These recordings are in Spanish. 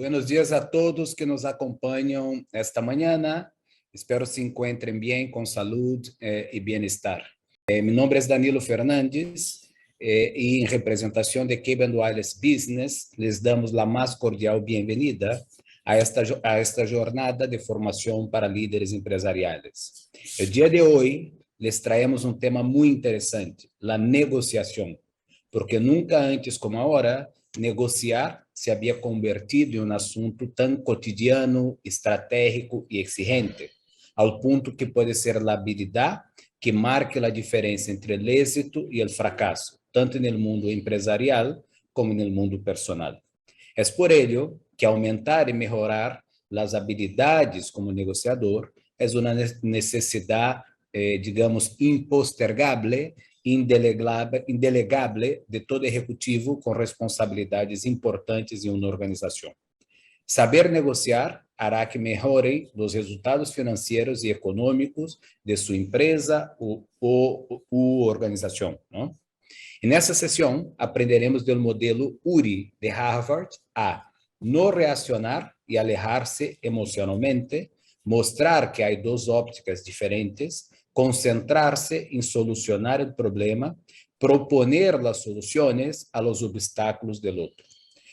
Buenos días a todos que nos acompañan esta mañana. Espero se encuentren bien, con salud y bienestar. Mi nombre es Danilo Fernández y en representación de Cuban Wireless Business les damos la más cordial bienvenida a esta jornada de formación para líderes empresariales. El día de hoy les traemos un tema muy interesante, la negociación, porque nunca antes como ahora negociar se había convertido en un asunto tan cotidiano, estratégico y exigente, al punto que puede ser la habilidad que marque la diferencia entre el éxito y el fracaso, tanto en el mundo empresarial como en el mundo personal. Es por ello que aumentar y mejorar las habilidades como negociador es una necesidad, digamos, impostergable, indelegable de todo ejecutivo con responsabilidades importantes en una organización. Saber negociar hará que mejore los resultados financieros y económicos de su empresa u organización, ¿no? En esta sesión aprenderemos del modelo URI de Harvard a no reaccionar y alejarse emocionalmente, mostrar que hay dos ópticas diferentes, concentrarse en solucionar el problema, proponer las soluciones a los obstáculos del otro.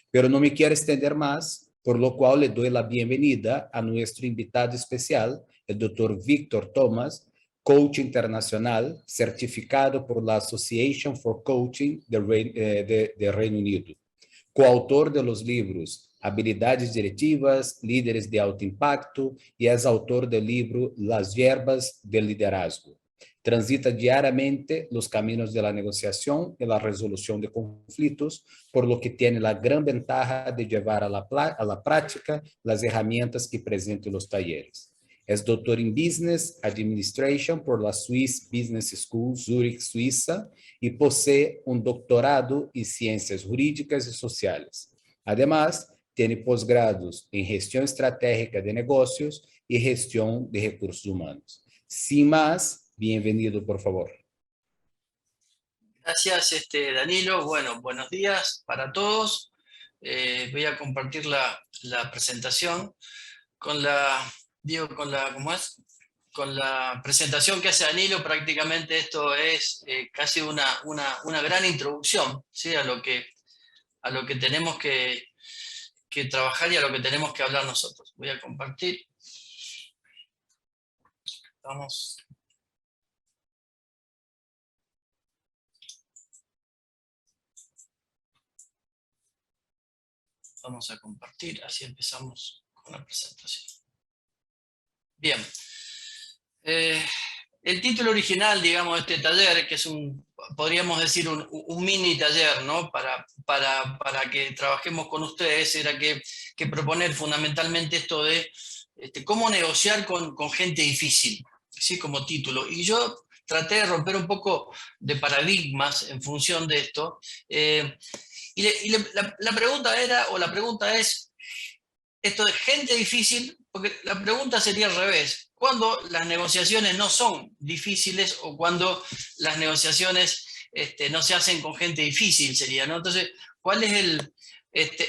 Pero no me quiero extender más, por lo cual le doy la bienvenida a nuestro invitado especial, el doctor Víctor Thomas, coach internacional certificado por la Association for Coaching de Reino Unido, coautor de los libros Habilidades Directivas, Líderes de Alto Impacto y es autor del libro Las Hierbas del Liderazgo. Transita diariamente los caminos de la negociación y la resolución de conflictos, por lo que tiene la gran ventaja de llevar a la práctica las herramientas que presenta en los talleres. Es doctor en Business Administration por la Swiss Business School, Zurich, Suiza, y posee un doctorado en Ciencias Jurídicas y Sociales. Además, tiene posgrados en Gestión Estratégica de Negocios y Gestión de Recursos Humanos. Sin más, bienvenido, por favor. Gracias, Danilo. Bueno, buenos días para todos. Voy a compartir la presentación con la... ¿cómo es? Con la presentación que hace Danilo. Prácticamente esto es casi una gran introducción, ¿sí? a lo que tenemos que trabajar y a lo que tenemos que hablar nosotros. Voy a compartir. Vamos. Vamos a compartir, así empezamos con la presentación. Bien. El título original, digamos, de este taller, que es podríamos decir un mini taller, ¿no? Para que trabajemos con ustedes, era que proponer fundamentalmente esto de cómo negociar con gente difícil, ¿sí? Como título. Y yo traté de romper un poco de paradigmas en función de esto. La pregunta es, esto de gente difícil, porque la pregunta sería al revés. ¿Cuándo las negociaciones no son difíciles o cuando las negociaciones no se hacen con gente difícil sería, ¿no? Entonces, ¿cuál es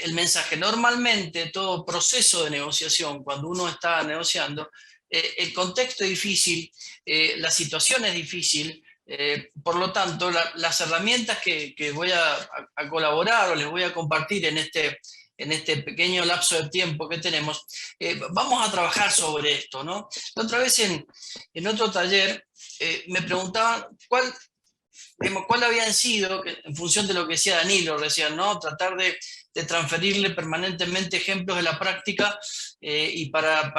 el mensaje? Normalmente todo proceso de negociación, cuando uno está negociando, el contexto es difícil, la situación es difícil, por lo tanto, las herramientas que voy a colaborar o les voy a compartir en este pequeño lapso de tiempo que tenemos, vamos a trabajar sobre esto, ¿no? La otra vez en otro taller me preguntaban cuál habían sido, en función de lo que decía Danilo recién, ¿no? Tratar de transferirle permanentemente ejemplos de la práctica y para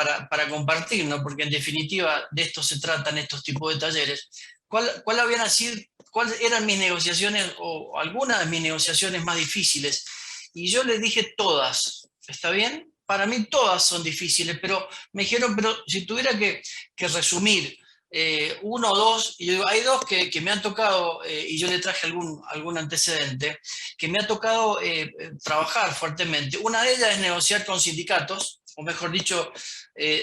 compartir, ¿no? Porque en definitiva de esto se tratan estos tipos de talleres. ¿Cuáles eran mis negociaciones o algunas de mis negociaciones más difíciles? Y yo les dije todas, ¿está bien? Para mí todas son difíciles, pero me dijeron, pero si tuviera que resumir uno o dos, y yo digo, hay dos que me han tocado, y yo le traje algún antecedente, que me ha tocado trabajar fuertemente. Una de ellas es negociar con sindicatos, o mejor dicho,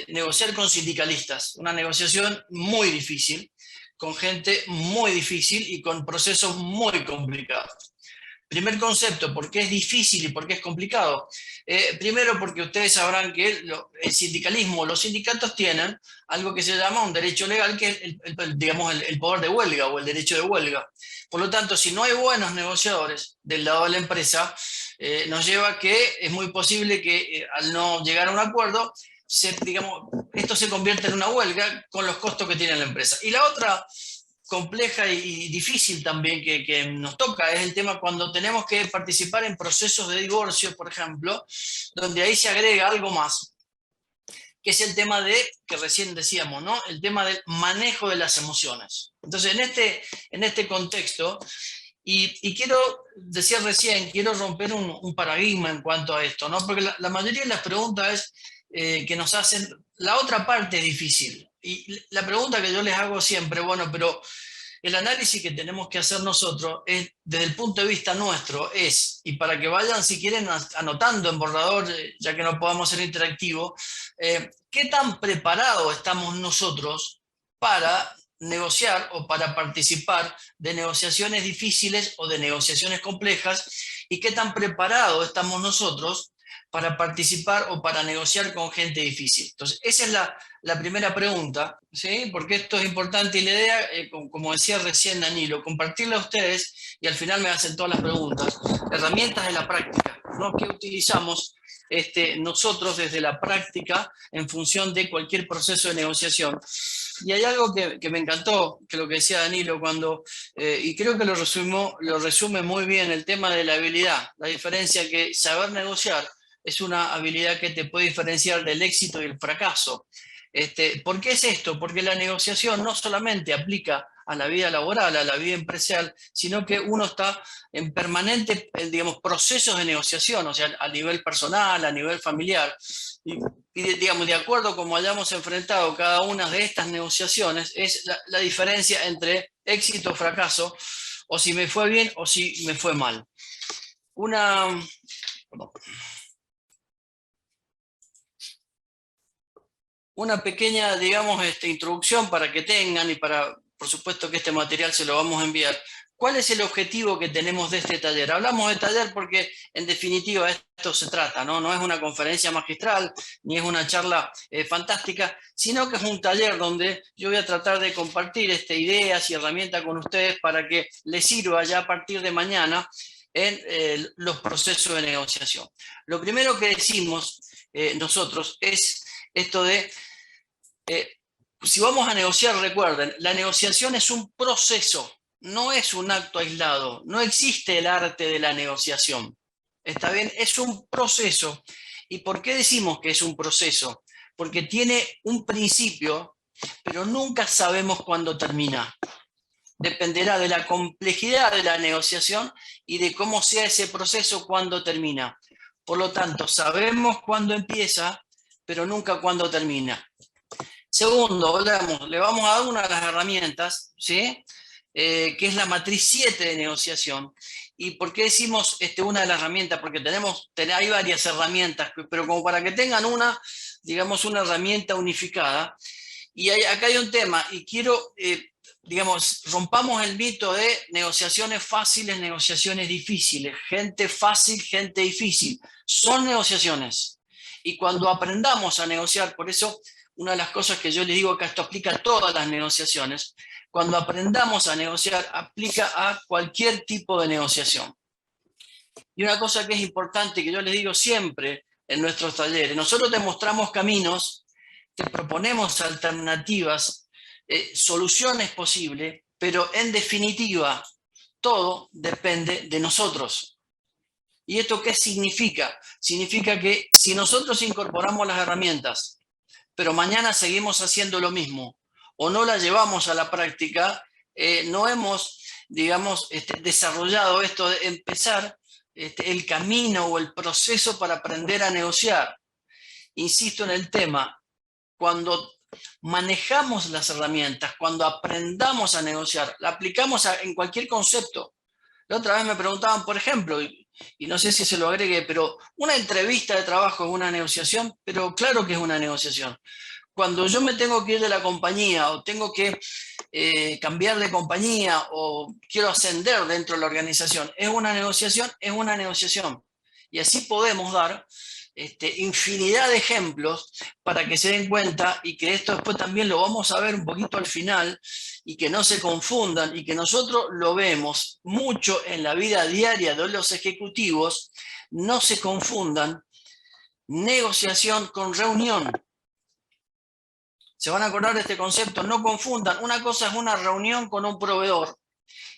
negociar con sindicalistas. Una negociación muy difícil, con gente muy difícil y con procesos muy complicados. Primer concepto, ¿por qué es difícil y por qué es complicado? Primero porque ustedes sabrán que el sindicalismo, los sindicatos tienen algo que se llama un derecho legal, que es digamos, el poder de huelga o el derecho de huelga. Por lo tanto, si no hay buenos negociadores del lado de la empresa, nos lleva a que es muy posible que al no llegar a un acuerdo, digamos, esto se convierte en una huelga con los costos que tiene la empresa. Y la otra compleja y difícil también que nos toca es el tema cuando tenemos que participar en procesos de divorcio, por ejemplo, donde ahí se agrega algo más, que es el tema que recién decíamos, ¿no? El tema del manejo de las emociones. Entonces, en este contexto, y quiero decir recién, quiero romper un paradigma en cuanto a esto, ¿no? Porque la mayoría de las preguntas que nos hacen, la otra parte es difícil. Y la pregunta que yo les hago siempre, bueno, pero el análisis que tenemos que hacer nosotros es, desde el punto de vista nuestro, y para que vayan, si quieren, anotando en borrador, ya que no podamos ser interactivos, ¿qué tan preparados estamos nosotros para negociar o para participar de negociaciones difíciles o de negociaciones complejas? ¿Y qué tan preparados estamos nosotros para participar o para negociar con gente difícil? Entonces, esa es la primera pregunta, ¿sí? Porque esto es importante y la idea, como decía recién Danilo, compartirla a ustedes y al final me hacen todas las preguntas, herramientas de la práctica, ¿no? ¿Qué utilizamos nosotros desde la práctica en función de cualquier proceso de negociación? Y hay algo que me encantó, que lo que decía Danilo, y creo que lo resume muy bien, el tema de la habilidad, la diferencia que saber negociar es una habilidad que te puede diferenciar del éxito y el fracaso. ¿Por qué es esto? Porque la negociación no solamente aplica a la vida laboral, a la vida empresarial, sino que uno está en permanente, digamos, procesos de negociación, o sea, a nivel personal, a nivel familiar. Y digamos, de acuerdo a cómo hayamos enfrentado cada una de estas negociaciones, es la diferencia entre éxito o fracaso, o si me fue bien o si me fue mal. Una pequeña, digamos, introducción para que tengan y por supuesto que este material se lo vamos a enviar. ¿Cuál es el objetivo que tenemos de este taller? Hablamos de taller porque en definitiva esto se trata, ¿no? No es una conferencia magistral, ni es una charla fantástica, sino que es un taller donde yo voy a tratar de compartir ideas y herramientas con ustedes para que les sirva ya a partir de mañana en los procesos de negociación. Lo primero que decimos nosotros es esto de si vamos a negociar, recuerden, la negociación es un proceso, no es un acto aislado, no existe el arte de la negociación. ¿Está bien? Es un proceso. ¿Y por qué decimos que es un proceso? Porque tiene un principio, pero nunca sabemos cuándo termina. Dependerá de la complejidad de la negociación y de cómo sea ese proceso cuando termina. Por lo tanto, sabemos cuándo empieza, pero nunca cuándo termina. Segundo, le vamos a dar una de las herramientas, ¿sí? Que es la matriz 7 de negociación. ¿Y por qué decimos una de las herramientas? Porque hay varias herramientas, pero como para que tengan digamos, una herramienta unificada. Y acá hay un tema, y quiero, digamos, rompamos el mito de negociaciones fáciles, negociaciones difíciles, gente fácil, gente difícil. Son negociaciones. Y cuando aprendamos a negociar, por eso una de las cosas que yo les digo que esto aplica a todas las negociaciones, cuando aprendamos a negociar, aplica a cualquier tipo de negociación. Y una cosa que es importante, que yo les digo siempre en nuestros talleres, nosotros te mostramos caminos, te proponemos alternativas, soluciones posibles, pero en definitiva, todo depende de nosotros. ¿Y esto qué significa? Significa que si nosotros incorporamos las herramientas, pero mañana seguimos haciendo lo mismo, o no la llevamos a la práctica, no hemos, digamos, desarrollado esto de empezar el camino o el proceso para aprender a negociar. Insisto en el tema, cuando manejamos las herramientas, cuando aprendamos a negociar, la aplicamos en cualquier concepto. La otra vez me preguntaban, por ejemplo, y no sé si se lo agregué, pero una entrevista de trabajo es una negociación, pero claro que es una negociación. Cuando yo me tengo que ir de la compañía o tengo que cambiar de compañía o quiero ascender dentro de la organización. Es una negociación, es una negociación. Y así podemos dar infinidad de ejemplos para que se den cuenta y que esto después también lo vamos a ver un poquito al final y que no se confundan y que nosotros lo vemos mucho en la vida diaria de los ejecutivos. No se confundan negociación con reunión. Se van a acordar de este concepto, no confundan. Una cosa es una reunión con un proveedor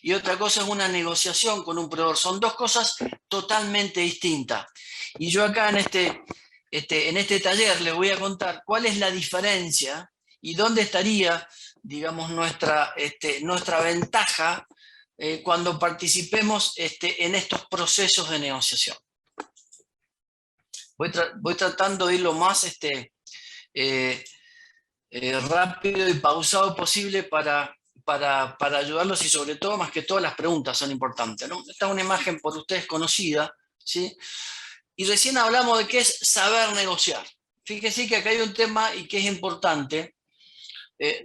y otra cosa es una negociación con un proveedor. Son dos cosas totalmente distintas. Y yo acá en este taller les voy a contar cuál es la diferencia y dónde estaría, digamos, nuestra ventaja cuando participemos en estos procesos de negociación. Voy tratando de ir lo más rápido y pausado posible para ayudarlos y sobre todo, más que todas las preguntas son importantes, ¿no? Esta es una imagen por ustedes conocida, ¿sí? Y recién hablamos de qué es saber negociar. Fíjense que acá hay un tema y que es importante.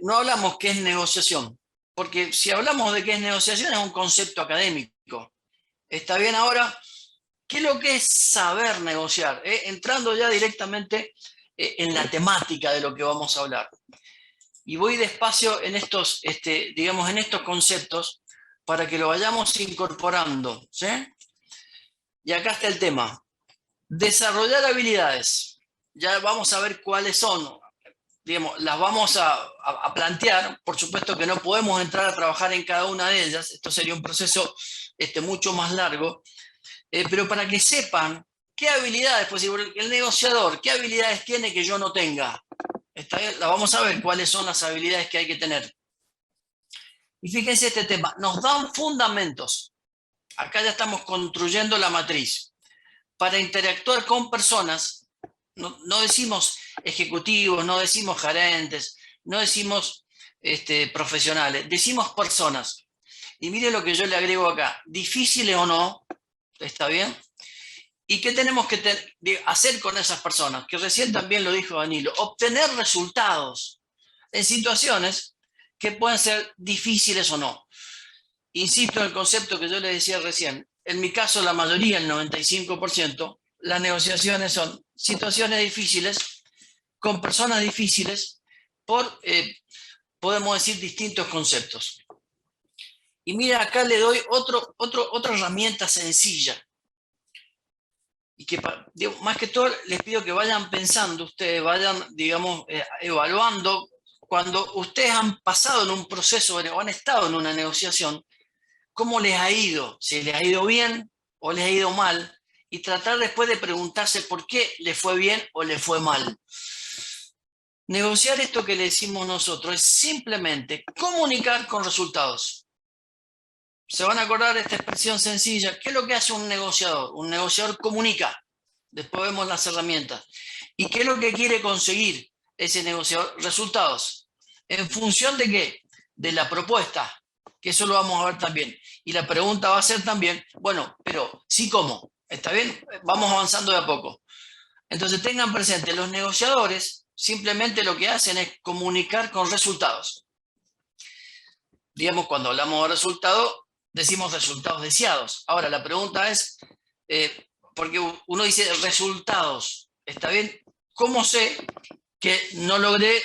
No hablamos qué es negociación, porque si hablamos de qué es negociación es un concepto académico. ¿Está bien ahora? ¿Qué es lo que es saber negociar? Entrando ya directamente en la temática de lo que vamos a hablar. Y voy despacio en estos, digamos, en estos conceptos para que lo vayamos incorporando, ¿sí? Y acá está el tema. Desarrollar habilidades. Ya vamos a ver cuáles son. Digamos, las vamos a plantear. Por supuesto que no podemos entrar a trabajar en cada una de ellas. Esto sería un proceso mucho más largo. Pero para que sepan qué habilidades, pues el negociador, qué habilidades tiene que yo no tenga. La vamos a ver cuáles son las habilidades que hay que tener. Y fíjense este tema, nos dan fundamentos. Acá ya estamos construyendo la matriz. Para interactuar con personas, no decimos ejecutivos, no decimos gerentes, no decimos profesionales, decimos personas. Y mire lo que yo le agrego acá, difíciles o no, ¿está bien? ¿Y qué tenemos que hacer con esas personas? Que recién también lo dijo Danilo, obtener resultados en situaciones que pueden ser difíciles o no. Insisto en el concepto que yo les decía recién. En mi caso, la mayoría, el 95%, las negociaciones son situaciones difíciles, con personas difíciles, por, podemos decir, distintos conceptos. Y mira, acá le doy otra herramienta sencilla. Y que, más que todo, les pido que vayan pensando, ustedes vayan, digamos, evaluando, cuando ustedes han pasado en un proceso o han estado en una negociación, ¿cómo les ha ido? ¿Si les ha ido bien o les ha ido mal? Y tratar después de preguntarse por qué le fue bien o le fue mal. Negociar, esto que le decimos nosotros, es simplemente comunicar con resultados. Se van a acordar de esta expresión sencilla. ¿Qué es lo que hace un negociador? Un negociador comunica. Después vemos las herramientas. ¿Y qué es lo que quiere conseguir ese negociador? Resultados. ¿En función de qué? De la propuesta. Que eso lo vamos a ver también. Y la pregunta va a ser también, bueno, pero sí, ¿cómo? ¿Está bien? Vamos avanzando de a poco. Entonces tengan presente, los negociadores simplemente lo que hacen es comunicar con resultados. Digamos, cuando hablamos de resultados, decimos resultados deseados. Ahora, la pregunta es, porque uno dice resultados, ¿está bien? ¿Cómo sé que no logré,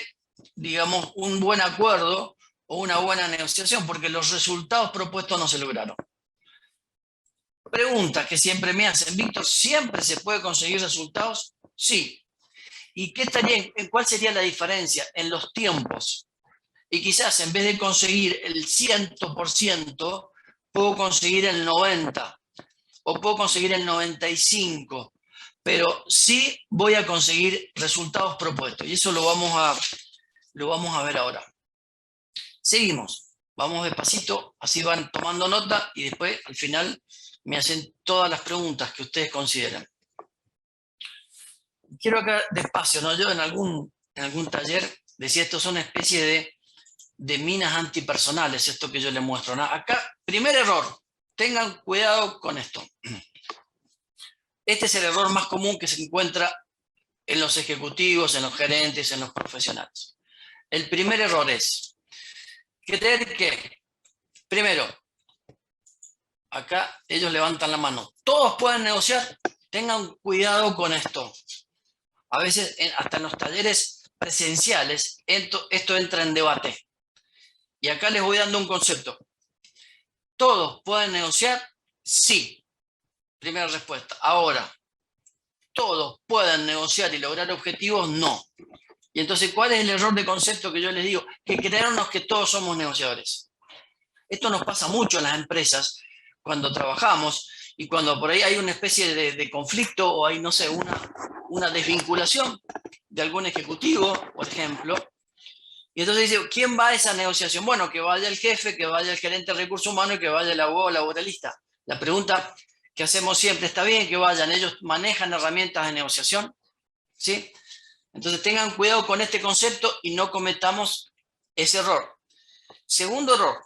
digamos, un buen acuerdo o una buena negociación? Porque los resultados propuestos no se lograron. Preguntas que siempre me hacen, Víctor, ¿siempre se puede conseguir resultados? Sí. ¿Y cuál sería la diferencia? En los tiempos. Y quizás en vez de conseguir el 100%, puedo conseguir el 90%, o puedo conseguir el 95%, pero sí voy a conseguir resultados propuestos. Y eso lo vamos a ver ahora. Seguimos. Vamos despacito, así van tomando nota y después al final me hacen todas las preguntas que ustedes consideran. Quiero acá despacio, ¿no? Yo en algún taller decía, esto es una especie de minas antipersonales, esto que yo les muestro, ¿no? Acá, primer error, tengan cuidado con esto. Este es el error más común que se encuentra en los ejecutivos, en los gerentes, en los profesionales. El primer error es, Creer que, primero, acá ellos levantan la mano, todos pueden negociar, tengan cuidado con esto. A veces, hasta en los talleres presenciales, esto entra en debate. Y acá les voy dando un concepto. ¿Todos pueden negociar? Sí. Primera respuesta. Ahora, ¿todos pueden negociar y lograr objetivos? No. Y entonces, ¿cuál es el error de concepto que yo les digo? Que creernos que todos somos negociadores. Esto nos pasa mucho en las empresas cuando trabajamos y cuando por ahí hay una especie de conflicto o hay, no sé, una desvinculación de algún ejecutivo, por ejemplo. Y entonces dice, ¿quién va a esa negociación? Bueno, que vaya el jefe, que vaya el gerente de recursos humanos y que vaya el abogado laboralista. La pregunta que hacemos siempre, ¿está bien que vayan? ¿Ellos manejan herramientas de negociación? ¿Sí? Entonces tengan cuidado con este concepto y no cometamos ese error. Segundo error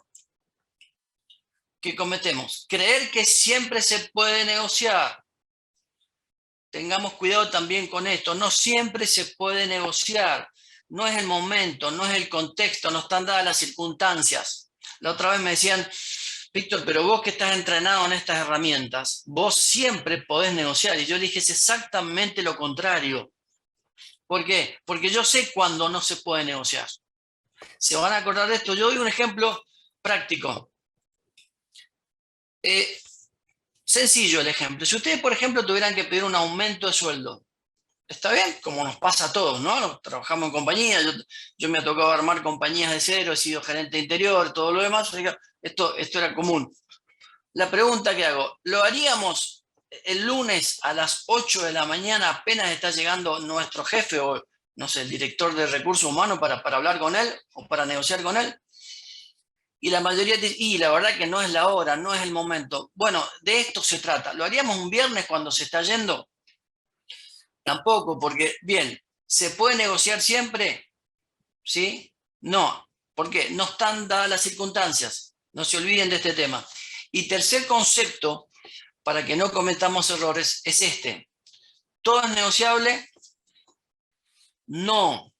que cometemos, creer que siempre se puede negociar. Tengamos cuidado también con esto, no siempre se puede negociar. No es el momento, no es el contexto, no están dadas las circunstancias. La otra vez me decían, Víctor, pero vos que estás entrenado en estas herramientas, vos siempre podés negociar. Y yo le dije, es exactamente lo contrario. ¿Por qué? Porque yo sé cuándo no se puede negociar. Se van a acordar de esto. Yo doy un ejemplo práctico. Sencillo el ejemplo. Si ustedes, por ejemplo, tuvieran que pedir un aumento de sueldo, está bien, como nos pasa a todos, ¿no? Trabajamos en compañías, yo me ha tocado armar compañías de cero, he sido gerente interior, todo lo demás, esto era común. La pregunta que hago, ¿lo haríamos el lunes a las 8 de la mañana apenas está llegando nuestro jefe o, no sé, el director de recursos humanos para hablar con él o para negociar con él? Y la mayoría dice, y la verdad que no es la hora, no es el momento. Bueno, de esto se trata. ¿Lo haríamos un viernes cuando se está yendo? Tampoco, porque, bien, ¿se puede negociar siempre? ¿Sí? No. ¿Por qué? No están dadas las circunstancias. No se olviden de este tema. Y tercer concepto, para que no cometamos errores, es este. ¿Todo es negociable? No.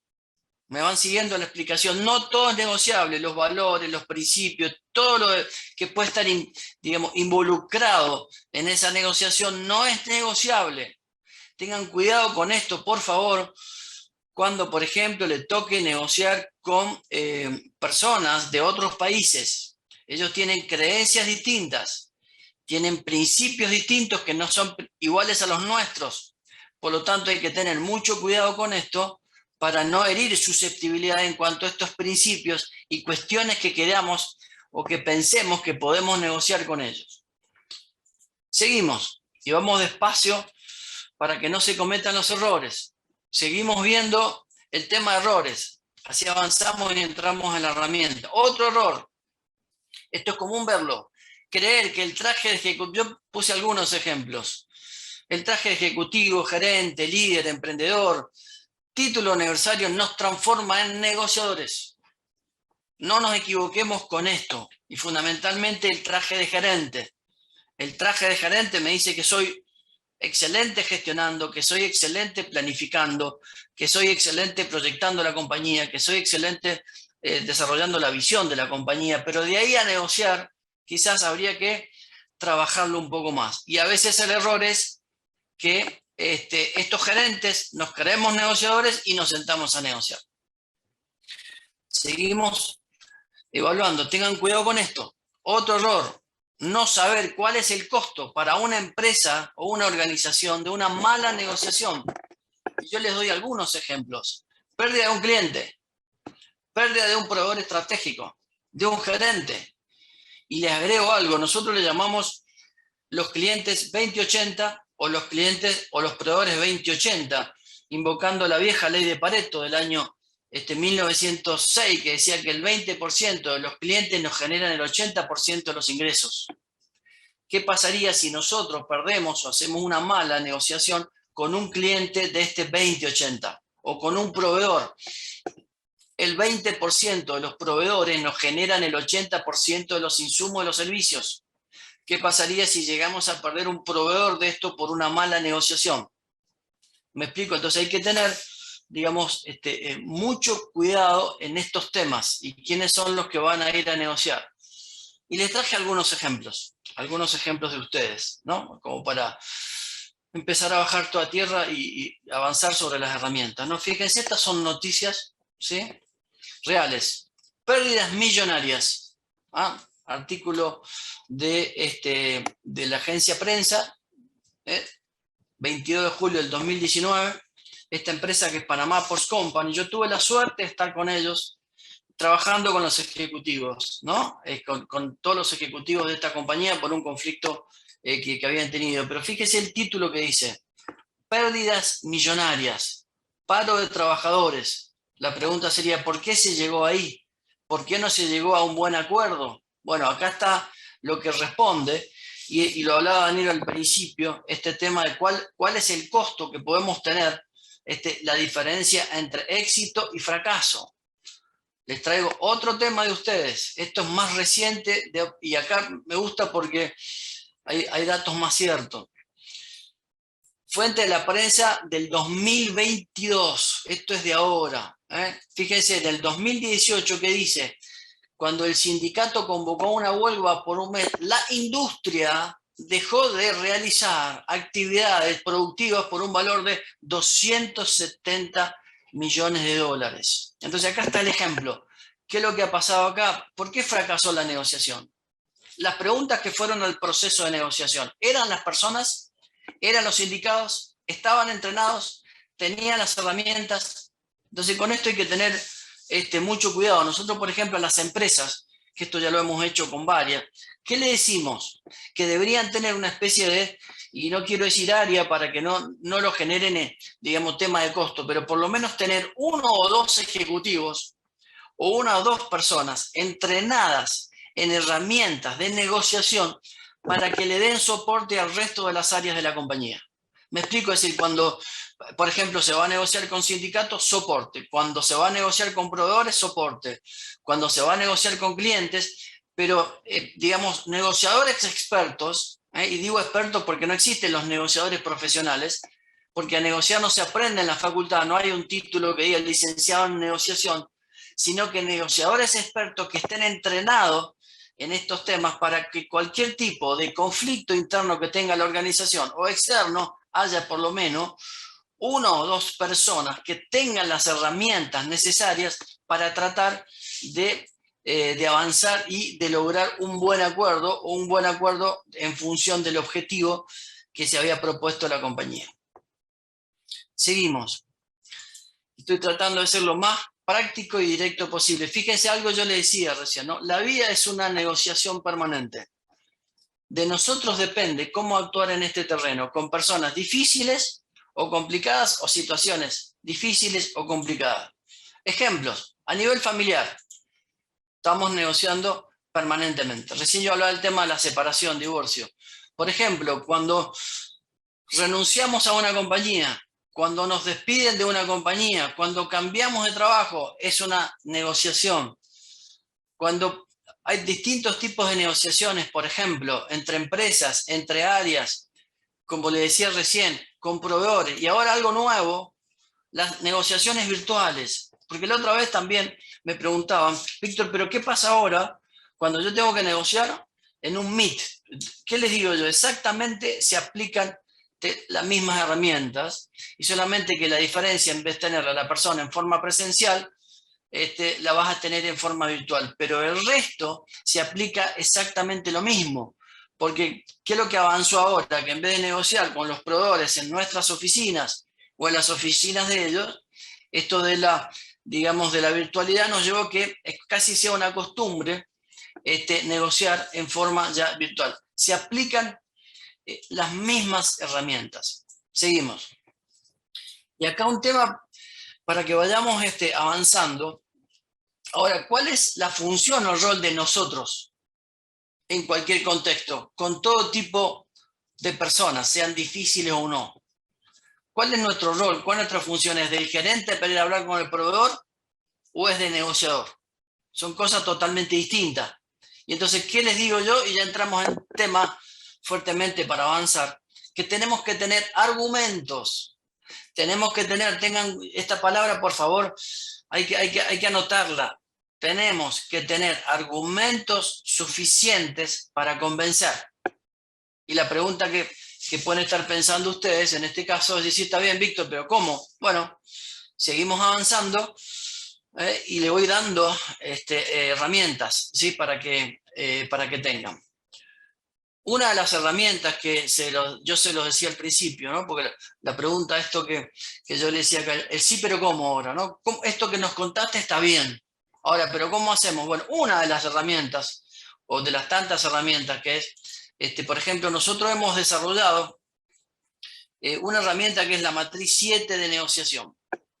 ¿Me van siguiendo la explicación? No todo es negociable. Los valores, los principios, todo lo que puede estar, digamos, involucrado en esa negociación no es negociable. Tengan cuidado con esto, por favor, cuando, por ejemplo, le toque negociar con personas de otros países. Ellos tienen creencias distintas, tienen principios distintos que no son iguales a los nuestros. Por lo tanto, hay que tener mucho cuidado con esto para no herir susceptibilidad en cuanto a estos principios y cuestiones que queramos o que pensemos que podemos negociar con ellos. Seguimos y vamos despacio para que no se cometan los errores. Seguimos viendo el tema de errores. Así avanzamos y entramos en la herramienta. Otro error. Esto es común verlo. Creer que el traje de ejecutivo, yo puse algunos ejemplos. El traje de ejecutivo, gerente, líder, emprendedor, título universitario nos transforma en negociadores. No nos equivoquemos con esto. Y fundamentalmente el traje de gerente. El traje de gerente me dice que soy excelente gestionando, que soy excelente planificando, que soy excelente proyectando la compañía, que soy excelente desarrollando la visión de la compañía, pero de ahí a negociar quizás habría que trabajarlo un poco más. Y a veces el error es que estos gerentes nos creemos negociadores y nos sentamos a negociar. Seguimos evaluando, tengan cuidado con esto. Otro error, no saber cuál es el costo para una empresa o una organización de una mala negociación. Y yo les doy algunos ejemplos. Pérdida de un cliente, pérdida de un proveedor estratégico, de un gerente. Y les agrego algo, nosotros le llamamos los clientes 2080 o los clientes o los proveedores 2080, invocando la vieja ley de Pareto del año 1906, que decía que el 20% de los clientes nos generan el 80% de los ingresos. ¿Qué pasaría si nosotros perdemos o hacemos una mala negociación con un cliente de este 2080 o con un proveedor? El 20% de los proveedores nos generan el 80% de los insumos de los servicios. ¿Qué pasaría si llegamos a perder un proveedor de esto por una mala negociación? ¿Me explico? Entonces hay que tener digamos, mucho cuidado en estos temas y quiénes son los que van a ir a negociar. Y les traje algunos ejemplos de ustedes, ¿no? Como para empezar a bajar toda tierra y avanzar sobre las herramientas, ¿no? Fíjense, estas son noticias, ¿sí?, reales. Pérdidas millonarias. Artículo de la agencia Prensa, 22 de julio del 2019. Esta empresa que es Panama Ports Company, yo tuve la suerte de estar con ellos, trabajando con los ejecutivos, ¿no? Con todos los ejecutivos de esta compañía por un conflicto que habían tenido. Pero fíjese el título que dice: pérdidas millonarias, paro de trabajadores. La pregunta sería, ¿por qué se llegó ahí? ¿Por qué no se llegó a un buen acuerdo? Bueno, acá está lo que responde, y lo hablaba Daniel al principio, este tema de cuál es el costo que podemos tener, la diferencia entre éxito y fracaso. Les traigo otro tema de ustedes. Esto es más reciente y acá me gusta porque hay datos más ciertos. Fuente de la prensa del 2022. Esto es de ahora. Fíjense, del 2018, que dice: cuando el sindicato convocó una huelga por un mes, la industria dejó de realizar actividades productivas por un valor de 270 millones de dólares. Entonces acá está el ejemplo. ¿Qué es lo que ha pasado acá? ¿Por qué fracasó la negociación? Las preguntas que fueron al proceso de negociación, ¿eran las personas? ¿Eran los sindicatos? ¿Estaban entrenados? ¿Tenían las herramientas? Entonces con esto hay que tener mucho cuidado. Nosotros, por ejemplo, a las empresas, que esto ya lo hemos hecho con varias, ¿qué le decimos? Que deberían tener una especie de, y no quiero decir área para que no lo generen, digamos, tema de costo, pero por lo menos tener uno o dos ejecutivos o una o dos personas entrenadas en herramientas de negociación para que le den soporte al resto de las áreas de la compañía. Me explico, es decir, cuando, por ejemplo, se va a negociar con sindicatos, soporte. Cuando se va a negociar con proveedores, soporte. Cuando se va a negociar con clientes, pero, digamos, negociadores expertos, y digo expertos porque no existen los negociadores profesionales, porque a negociar no se aprende en la facultad, no hay un título que diga licenciado en negociación, sino que negociadores expertos que estén entrenados en estos temas para que cualquier tipo de conflicto interno que tenga la organización o externo, haya por lo menos una o dos personas que tengan las herramientas necesarias para tratar de avanzar y de lograr un buen acuerdo, o un buen acuerdo en función del objetivo que se había propuesto la compañía. Seguimos. Estoy tratando de ser lo más práctico y directo posible. Fíjense, algo yo le decía recién, ¿no? La vida es una negociación permanente. De nosotros depende cómo actuar en este terreno, con personas difíciles o complicadas, o situaciones difíciles o complicadas. Ejemplos, a nivel familiar, estamos negociando permanentemente. Recién yo hablaba del tema de la separación, divorcio. Por ejemplo, cuando renunciamos a una compañía, cuando nos despiden de una compañía, cuando cambiamos de trabajo, es una negociación. Cuando hay distintos tipos de negociaciones, por ejemplo, entre empresas, entre áreas, como le decía recién, con proveedores, y ahora algo nuevo, las negociaciones virtuales. Porque la otra vez también me preguntaban, Víctor, ¿pero qué pasa ahora cuando yo tengo que negociar en un Meet? ¿Qué les digo yo? Exactamente se aplican las mismas herramientas, y solamente que la diferencia, en vez de tenerla la persona en forma presencial, la vas a tener en forma virtual, pero el resto se aplica exactamente lo mismo. Porque ¿qué es lo que avanzó ahora? Que en vez de negociar con los proveedores en nuestras oficinas o en las oficinas de ellos, esto de la, digamos, de la virtualidad nos llevó a que casi sea una costumbre negociar en forma ya virtual. Se aplican las mismas herramientas. Seguimos. Y acá un tema para que vayamos avanzando. Ahora, ¿cuál es la función o rol de nosotros en cualquier contexto, con todo tipo de personas, sean difíciles o no? ¿Cuál es nuestro rol? ¿Cuál es nuestra función? ¿Es del gerente para ir a hablar con el proveedor o es de negociador? Son cosas totalmente distintas. Y entonces, ¿qué les digo yo? Y ya entramos en tema fuertemente para avanzar, que tenemos que tener argumentos, tenemos que tener, tengan esta palabra por favor, hay que anotarla. Tenemos que tener argumentos suficientes para convencer. Y la pregunta que pueden estar pensando ustedes en este caso es decir, está bien, Víctor, pero ¿cómo? Bueno, seguimos avanzando y le voy dando herramientas, ¿sí? para que tengan. Una de las herramientas que yo se los decía al principio, ¿no? Porque la pregunta, esto que yo le decía acá, el sí, pero ¿cómo ahora? ¿No? Esto que nos contaste está bien. Ahora, ¿pero cómo hacemos? Bueno, una de las herramientas, o de las tantas herramientas que es, por ejemplo, nosotros hemos desarrollado una herramienta que es la matriz 7 de negociación.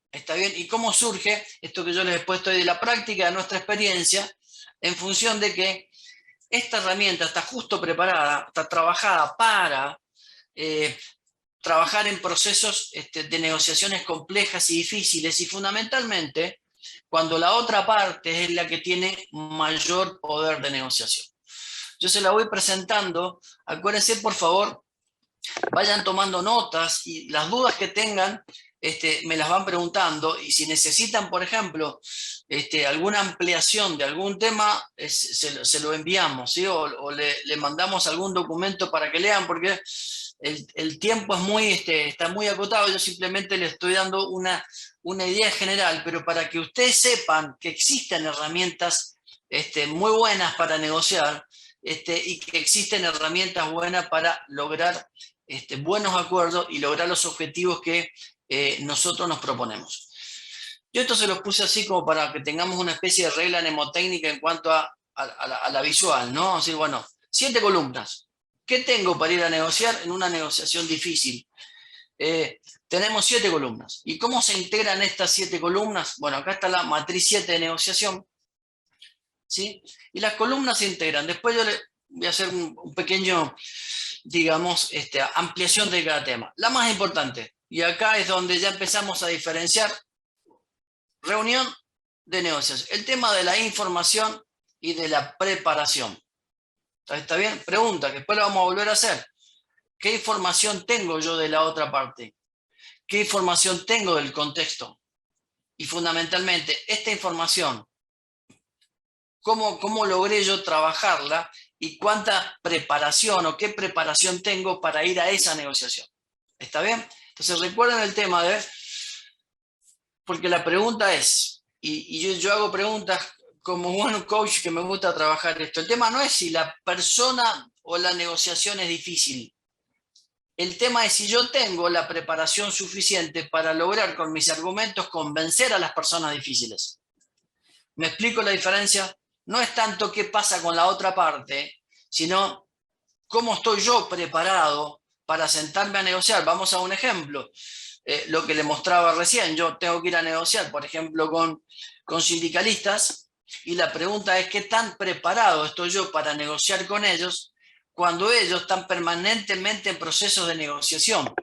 ¿Está bien? ¿Y cómo surge esto que yo les he puesto ahí de la práctica, de nuestra experiencia, en función de que esta herramienta está justo preparada, está trabajada para trabajar en procesos de negociaciones complejas y difíciles, y fundamentalmente cuando la otra parte es la que tiene mayor poder de negociación. Yo se la voy presentando, acuérdense por favor, vayan tomando notas y las dudas que tengan me las van preguntando, y si necesitan, por ejemplo, alguna ampliación de algún tema, se lo enviamos, ¿sí? o le mandamos algún documento para que lean, porque el tiempo es está muy acotado. Yo simplemente les estoy dando una idea general, pero para que ustedes sepan que existen herramientas muy buenas para negociar, y que existen herramientas buenas para lograr buenos acuerdos y lograr los objetivos que nosotros nos proponemos. Yo esto se los puse así como para que tengamos una especie de regla mnemotécnica en cuanto a la visual, ¿no? Así, bueno, 7 columnas. ¿Qué tengo para ir a negociar en una negociación difícil? Tenemos 7 columnas. ¿Y cómo se integran estas 7 columnas? Bueno, acá está la matriz 7 de negociación, ¿sí? Y las columnas se integran. Después yo le voy a hacer un pequeño, digamos, ampliación de cada tema. La más importante, y acá es donde ya empezamos a diferenciar reunión de negociación. El tema de la información y de la preparación. ¿Está bien? Pregunta, que después la vamos a volver a hacer. ¿Qué información tengo yo de la otra parte? ¿Qué información tengo del contexto? Y fundamentalmente, esta información, ¿cómo logré yo trabajarla? ¿Y cuánta preparación o qué preparación tengo para ir a esa negociación? ¿Está bien? Entonces recuerden el tema porque la pregunta es, y yo hago preguntas como buen coach que me gusta trabajar esto. El tema no es si la persona o la negociación es difícil. El tema es si yo tengo la preparación suficiente para lograr con mis argumentos convencer a las personas difíciles. ¿Me explico la diferencia? No es tanto qué pasa con la otra parte, sino cómo estoy yo preparado para sentarme a negociar. Vamos a un ejemplo. Lo que le mostraba recién, yo tengo que ir a negociar, por ejemplo, con sindicalistas, y la pregunta es qué tan preparado estoy yo para negociar con ellos cuando ellos están permanentemente en procesos de negociación.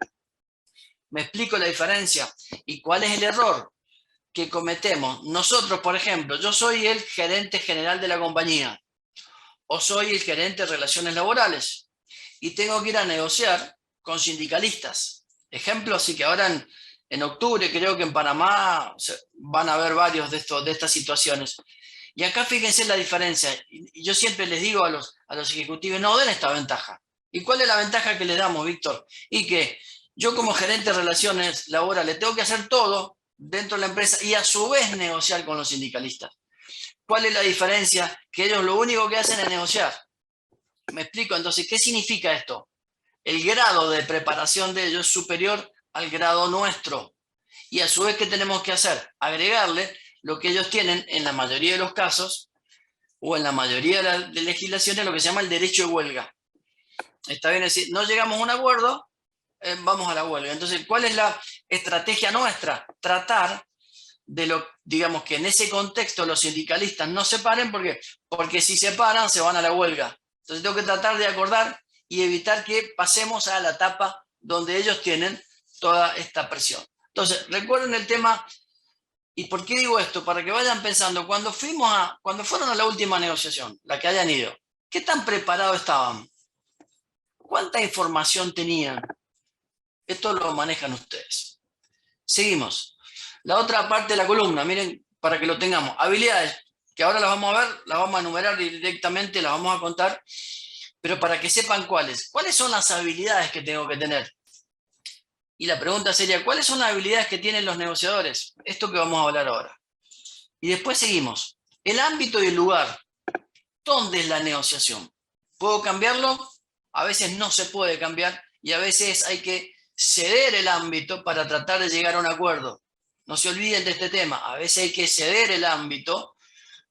¿Me explico la diferencia? ¿Y cuál es el error que cometemos? Nosotros, por ejemplo, yo soy el gerente general de la compañía, o soy el gerente de relaciones laborales, y tengo que ir a negociar con sindicalistas. Ejemplo, así que ahora en octubre creo que en Panamá van a haber varios de estas situaciones. Y acá fíjense la diferencia. Y yo siempre les digo a los ejecutivos, no den esta ventaja. ¿Y cuál es la ventaja que les damos, Víctor? Y que yo como gerente de relaciones laborales tengo que hacer todo dentro de la empresa y a su vez negociar con los sindicalistas. ¿Cuál es la diferencia? Que ellos lo único que hacen es negociar. ¿Me explico? Entonces, ¿qué significa esto? El grado de preparación de ellos es superior al grado nuestro. Y a su vez, ¿qué tenemos que hacer? Agregarle lo que ellos tienen en la mayoría de los casos, o en la mayoría de las legislaciones, lo que se llama el derecho de huelga. Está bien, es decir, no llegamos a un acuerdo, vamos a la huelga. Entonces, ¿cuál es la estrategia nuestra? Tratar de digamos que en ese contexto los sindicalistas no se paren, porque si se paran se van a la huelga. Entonces tengo que tratar de acordar y evitar que pasemos a la etapa donde ellos tienen toda esta presión. Entonces, recuerden el tema. ¿Y por qué digo esto? Para que vayan pensando, cuando fueron a la última negociación, la que hayan ido, ¿qué tan preparados estaban? ¿Cuánta información tenían? Esto lo manejan ustedes. Seguimos. La otra parte de la columna, miren, para que lo tengamos. Habilidades, que ahora las vamos a ver, las vamos a enumerar directamente, las vamos a contar, pero para que sepan cuáles. ¿Cuáles son las habilidades que tengo que tener? Y la pregunta sería, ¿cuáles son las habilidades que tienen los negociadores? Esto que vamos a hablar ahora. Y después seguimos. El ámbito y el lugar. ¿Dónde es la negociación? ¿Puedo cambiarlo? A veces no se puede cambiar y a veces hay que ceder el ámbito para tratar de llegar a un acuerdo. No se olviden de este tema. A veces hay que ceder el ámbito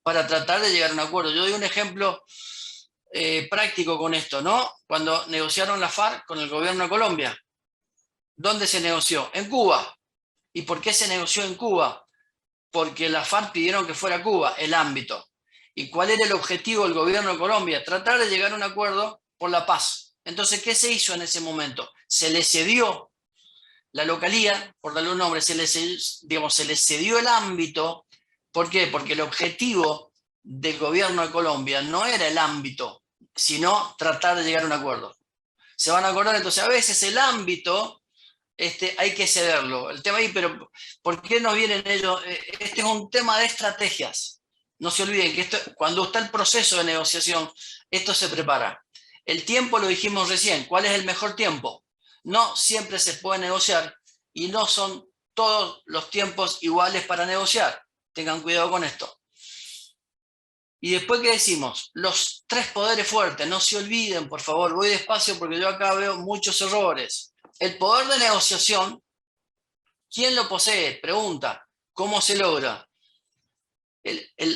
para tratar de llegar a un acuerdo. Yo doy un ejemplo práctico con esto, ¿no? Cuando negociaron la FARC con el gobierno de Colombia. ¿Dónde se negoció? En Cuba. ¿Y por qué se negoció en Cuba? Porque la FARC pidieron que fuera Cuba, el ámbito. ¿Y cuál era el objetivo del gobierno de Colombia? Tratar de llegar a un acuerdo por la paz. Entonces, ¿qué se hizo en ese momento? Se le cedió la localía, por darle un nombre, se le cedió el ámbito. ¿Por qué? Porque el objetivo del gobierno de Colombia no era el ámbito, sino tratar de llegar a un acuerdo. Se van a acordar, entonces, a veces el ámbito hay que cederlo. El tema ahí, pero ¿por qué no vienen ellos? Este es un tema de estrategias. No se olviden que esto, cuando está el proceso de negociación, esto se prepara. El tiempo lo dijimos recién. ¿Cuál es el mejor tiempo? No siempre se puede negociar y no son todos los tiempos iguales para negociar. Tengan cuidado con esto. Y después, ¿qué decimos? Los 3 poderes fuertes. No se olviden, por favor. Voy despacio porque yo acá veo muchos errores. El poder de negociación, ¿quién lo posee? Pregunta. ¿Cómo se logra?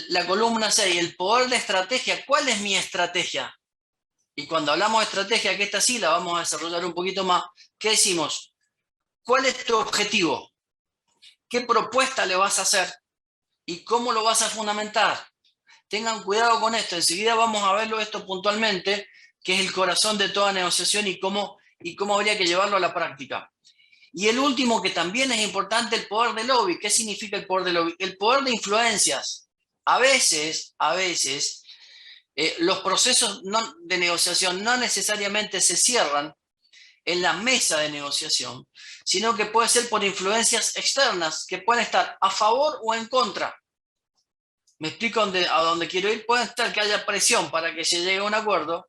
La columna 6, el poder de estrategia. ¿Cuál es mi estrategia? Y cuando hablamos de estrategia, que esta sí la vamos a desarrollar un poquito más, ¿qué decimos? ¿Cuál es tu objetivo? ¿Qué propuesta le vas a hacer? ¿Y cómo lo vas a fundamentar? Tengan cuidado con esto. Enseguida vamos a verlo esto puntualmente, que es el corazón de toda negociación y cómo habría que llevarlo a la práctica. Y el último, que también es importante, el poder de lobby. ¿Qué significa el poder de lobby? El poder de influencias. A veces, los procesos de negociación no necesariamente se cierran en la mesa de negociación, sino que puede ser por influencias externas que pueden estar a favor o en contra. Me explico a dónde quiero ir. Puede estar que haya presión para que se llegue a un acuerdo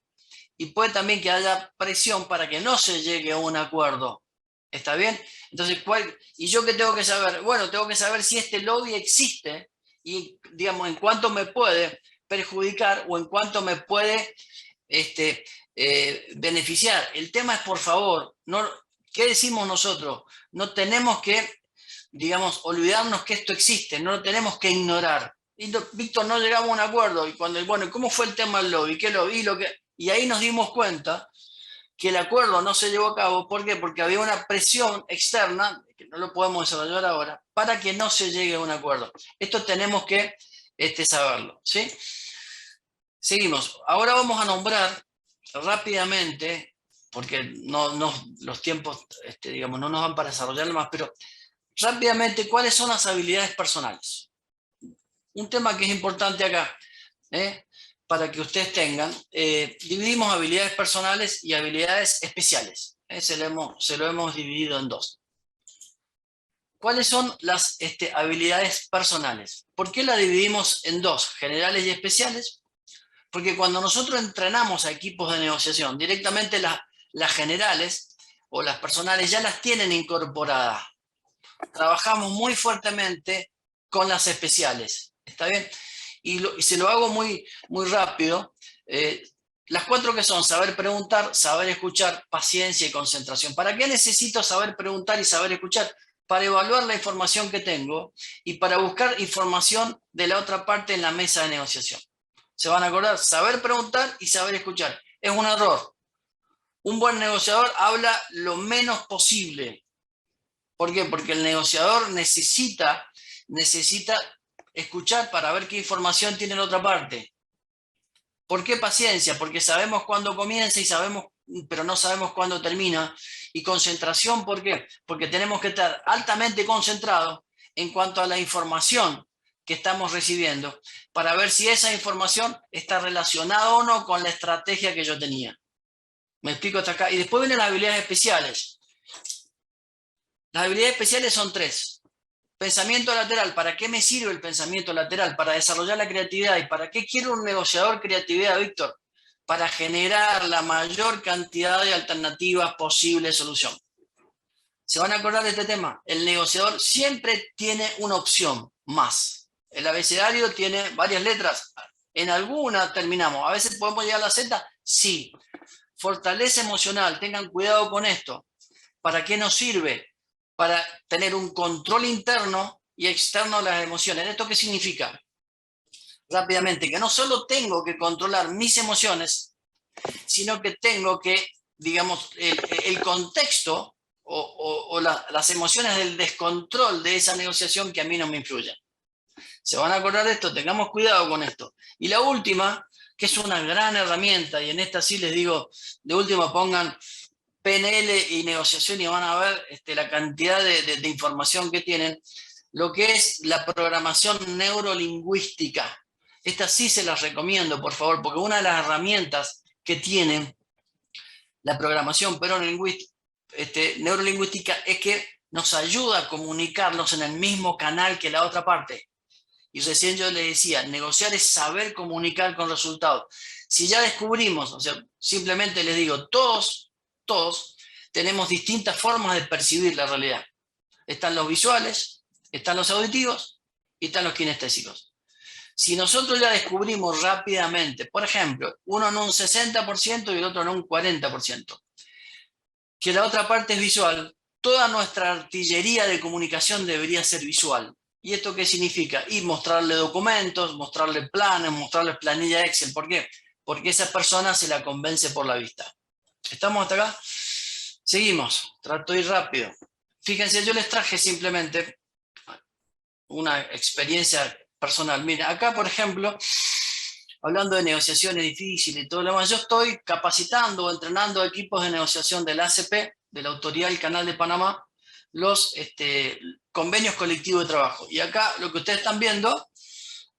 y puede también que haya presión para que no se llegue a un acuerdo. ¿Está bien? Entonces, ¿y yo qué tengo que saber? Bueno, tengo que saber si este lobby existe y, digamos, en cuánto me puede perjudicar o en cuánto me puede beneficiar. El tema es, por favor, ¿qué decimos nosotros? No tenemos que, digamos, olvidarnos que esto existe, no lo tenemos que ignorar. Y Víctor, no llegamos a un acuerdo. Y bueno, ¿cómo fue el tema del lobby? ¿Qué lobby? Y ahí nos dimos cuenta que el acuerdo no se llevó a cabo. ¿Por qué? Porque había una presión externa, que no lo podemos desarrollar ahora, para que no se llegue a un acuerdo. Esto tenemos que saberlo, ¿sí? Seguimos. Ahora vamos a nombrar rápidamente, porque los tiempos, digamos, no nos van para desarrollarlo más, pero rápidamente, ¿cuáles son las habilidades personales? Un tema que es importante acá, para que ustedes tengan, dividimos habilidades personales y habilidades especiales. Se lo hemos dividido en 2. ¿Cuáles son las habilidades personales? ¿Por qué las dividimos en 2, generales y especiales? Porque cuando nosotros entrenamos a equipos de negociación, directamente las generales o las personales ya las tienen incorporadas. Trabajamos muy fuertemente con las especiales. ¿Está bien? Y se lo hago muy, muy rápido. Las 4 que son: saber preguntar, saber escuchar, paciencia y concentración. ¿Para qué necesito saber preguntar y saber escuchar? Para evaluar la información que tengo y para buscar información de la otra parte en la mesa de negociación. Se van a acordar, saber preguntar y saber escuchar. Es un error. Un buen negociador habla lo menos posible. ¿Por qué? Porque el negociador necesita escuchar para ver qué información tiene la otra parte. ¿Por qué paciencia? Porque sabemos cuándo comienza pero no sabemos cuándo termina. Y concentración, ¿por qué? Porque tenemos que estar altamente concentrados en cuanto a la información que estamos recibiendo para ver si esa información está relacionada o no con la estrategia que yo tenía. ¿Me explico hasta acá? Y después vienen las habilidades especiales. Las habilidades especiales son 3. Pensamiento lateral. ¿Para qué me sirve el pensamiento lateral? Para desarrollar la creatividad. ¿Y para qué quiere un negociador creatividad, Víctor? Para generar la mayor cantidad de alternativas posibles de solución. ¿Se van a acordar de este tema? El negociador siempre tiene una opción más. El abecedario tiene varias letras. En alguna terminamos. A veces podemos llegar a la Z. Sí. Fortaleza emocional. Tengan cuidado con esto. ¿Para qué nos sirve? Para tener un control interno y externo de las emociones. ¿Esto qué significa? Rápidamente, que no solo tengo que controlar mis emociones, sino que tengo que, digamos, el contexto o las emociones del descontrol de esa negociación que a mí no me influyen. ¿Se van a acordar de esto? Tengamos cuidado con esto. Y la última, que es una gran herramienta, y en esta sí les digo, de última pongan PNL y negociación y van a ver la cantidad de información que tienen, lo que es la programación neurolingüística. Esta sí se las recomiendo, por favor, porque una de las herramientas que tiene la programación neurolingüística es que nos ayuda a comunicarnos en el mismo canal que la otra parte. Y recién yo les decía, negociar es saber comunicar con resultados. Si ya descubrimos, o sea, simplemente les digo, todos tenemos distintas formas de percibir la realidad. Están los visuales, están los auditivos y están los kinestésicos. Si nosotros ya descubrimos rápidamente, por ejemplo, uno en un 60% y el otro en un 40%, que la otra parte es visual, toda nuestra artillería de comunicación debería ser visual. ¿Y esto qué significa? Y mostrarle documentos, mostrarle planes, mostrarle planilla Excel. ¿Por qué? Porque esa persona se la convence por la vista. ¿Estamos hasta acá? Seguimos. Trato de ir rápido. Fíjense, yo les traje simplemente una experiencia personal. Mira, acá, por ejemplo, hablando de negociaciones difíciles y todo lo demás, yo estoy capacitando o entrenando equipos de negociación del ACP, de la Autoridad del Canal de Panamá, los convenios colectivos de trabajo. Y acá lo que ustedes están viendo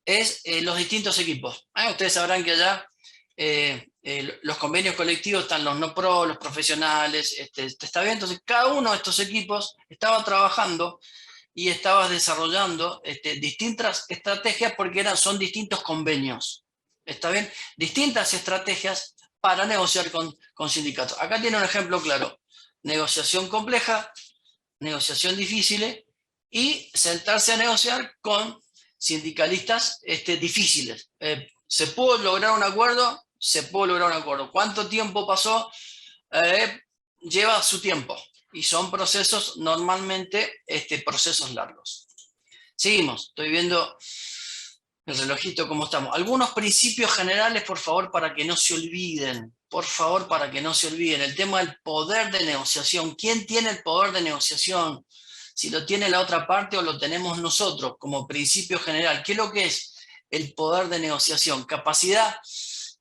es los distintos equipos. Ustedes sabrán que allá los convenios colectivos están los no pro, los profesionales, ¿está bien? Entonces cada uno de estos equipos estaba trabajando y estaba desarrollando distintas estrategias porque son distintos convenios. ¿Está bien? Distintas estrategias para negociar con sindicatos. Acá tiene un ejemplo claro. Negociación compleja, negociación difícil y sentarse a negociar con sindicalistas difíciles. ¿Se pudo lograr un acuerdo? Se pudo lograr un acuerdo. ¿Cuánto tiempo pasó? Lleva su tiempo. Y son procesos, normalmente, procesos largos. Seguimos. Estoy viendo el relojito cómo estamos. Algunos principios generales, por favor, para que no se olviden. Por favor, para que no se olviden. El tema del poder de negociación. ¿Quién tiene el poder de negociación? Si lo tiene la otra parte o lo tenemos nosotros como principio general. ¿Qué es lo que es el poder de negociación? Capacidad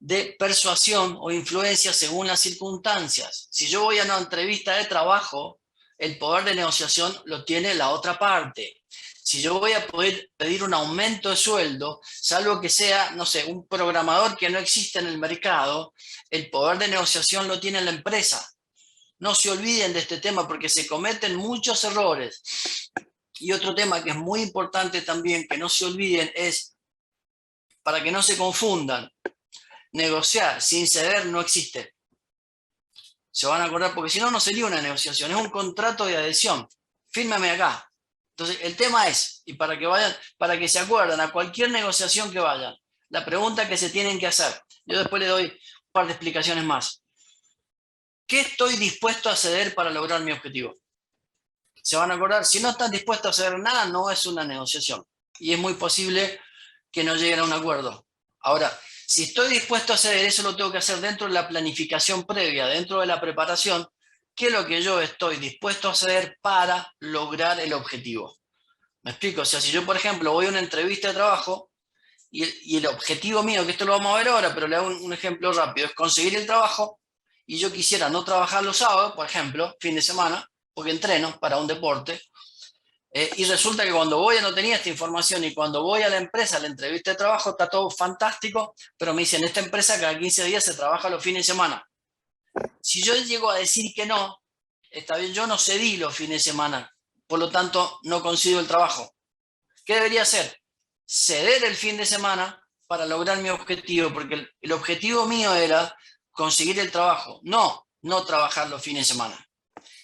de persuasión o influencia según las circunstancias. Si yo voy a una entrevista de trabajo, el poder de negociación lo tiene la otra parte. Si yo voy a poder pedir un aumento de sueldo, salvo que sea, no sé, un programador que no existe en el mercado, el poder de negociación lo tiene la empresa. No se olviden de este tema porque se cometen muchos errores. Y otro tema que es muy importante también, que no se olviden, es, para que no se confundan, negociar sin ceder no existe. Se van a acordar, porque si no, no sería una negociación, es un contrato de adhesión. Fírmame acá. Entonces, el tema es, y para que vayan, para que se acuerden a cualquier negociación que vayan, la pregunta que se tienen que hacer, yo después les doy un par de explicaciones más. ¿Qué estoy dispuesto a ceder para lograr mi objetivo? Se van a acordar, si no están dispuestos a ceder nada, no es una negociación. Y es muy posible que no lleguen a un acuerdo. Ahora, si estoy dispuesto a ceder, eso lo tengo que hacer dentro de la planificación previa, dentro de la preparación, ¿qué es lo que yo estoy dispuesto a ceder para lograr el objetivo? ¿Me explico? O sea, si yo, por ejemplo, voy a una entrevista de trabajo y el objetivo mío, que esto lo vamos a ver ahora, pero le hago un ejemplo rápido, es conseguir el trabajo y yo quisiera no trabajar los sábados, por ejemplo, fin de semana, porque entreno para un deporte, y resulta que cuando voy no tenía esta información y cuando voy a la empresa, a la entrevista de trabajo, está todo fantástico, pero me dicen, esta empresa cada 15 días se trabaja los fines de semana. Si yo llego a decir que no, está bien, yo no cedí los fines de semana, por lo tanto no consigo el trabajo. ¿Qué debería hacer? Ceder el fin de semana para lograr mi objetivo, porque el objetivo mío era conseguir el trabajo, no trabajar los fines de semana.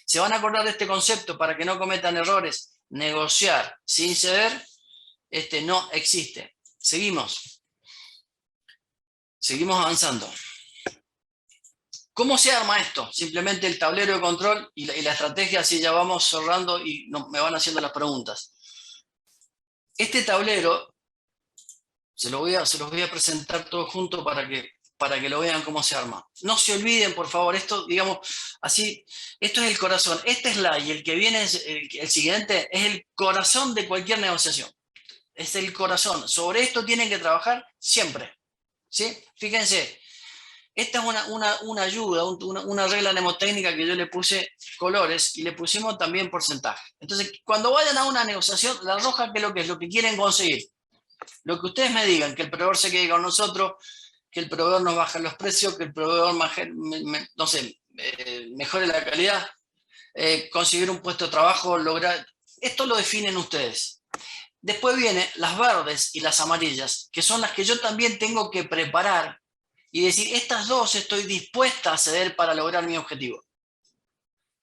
¿Se van a acordar de este concepto para que no cometan errores? Negociar sin ceder, no existe. Seguimos avanzando. ¿Cómo se arma esto? Simplemente el tablero de control y la estrategia, así ya vamos cerrando y me van haciendo las preguntas. Este tablero se los voy a presentar todos juntos para que lo vean cómo se arma. No se olviden, por favor, esto, digamos, así, esto es el corazón. Este slide y el que viene, el siguiente, es el corazón de cualquier negociación. Es el corazón. Sobre esto tienen que trabajar siempre. ¿Sí? Fíjense, esta es una ayuda, una regla mnemotécnica que yo le puse colores y le pusimos también porcentaje. Entonces, cuando vayan a una negociación, la roja, ¿qué es lo que es? Lo que quieren conseguir. Lo que ustedes me digan, que el proveedor se quede con nosotros, que el proveedor nos baje los precios, que el proveedor mejore la calidad, conseguir un puesto de trabajo, lograr... Esto lo definen ustedes. Después vienen las verdes y las amarillas, que son las que yo también tengo que preparar y decir, estas dos estoy dispuesta a ceder para lograr mi objetivo.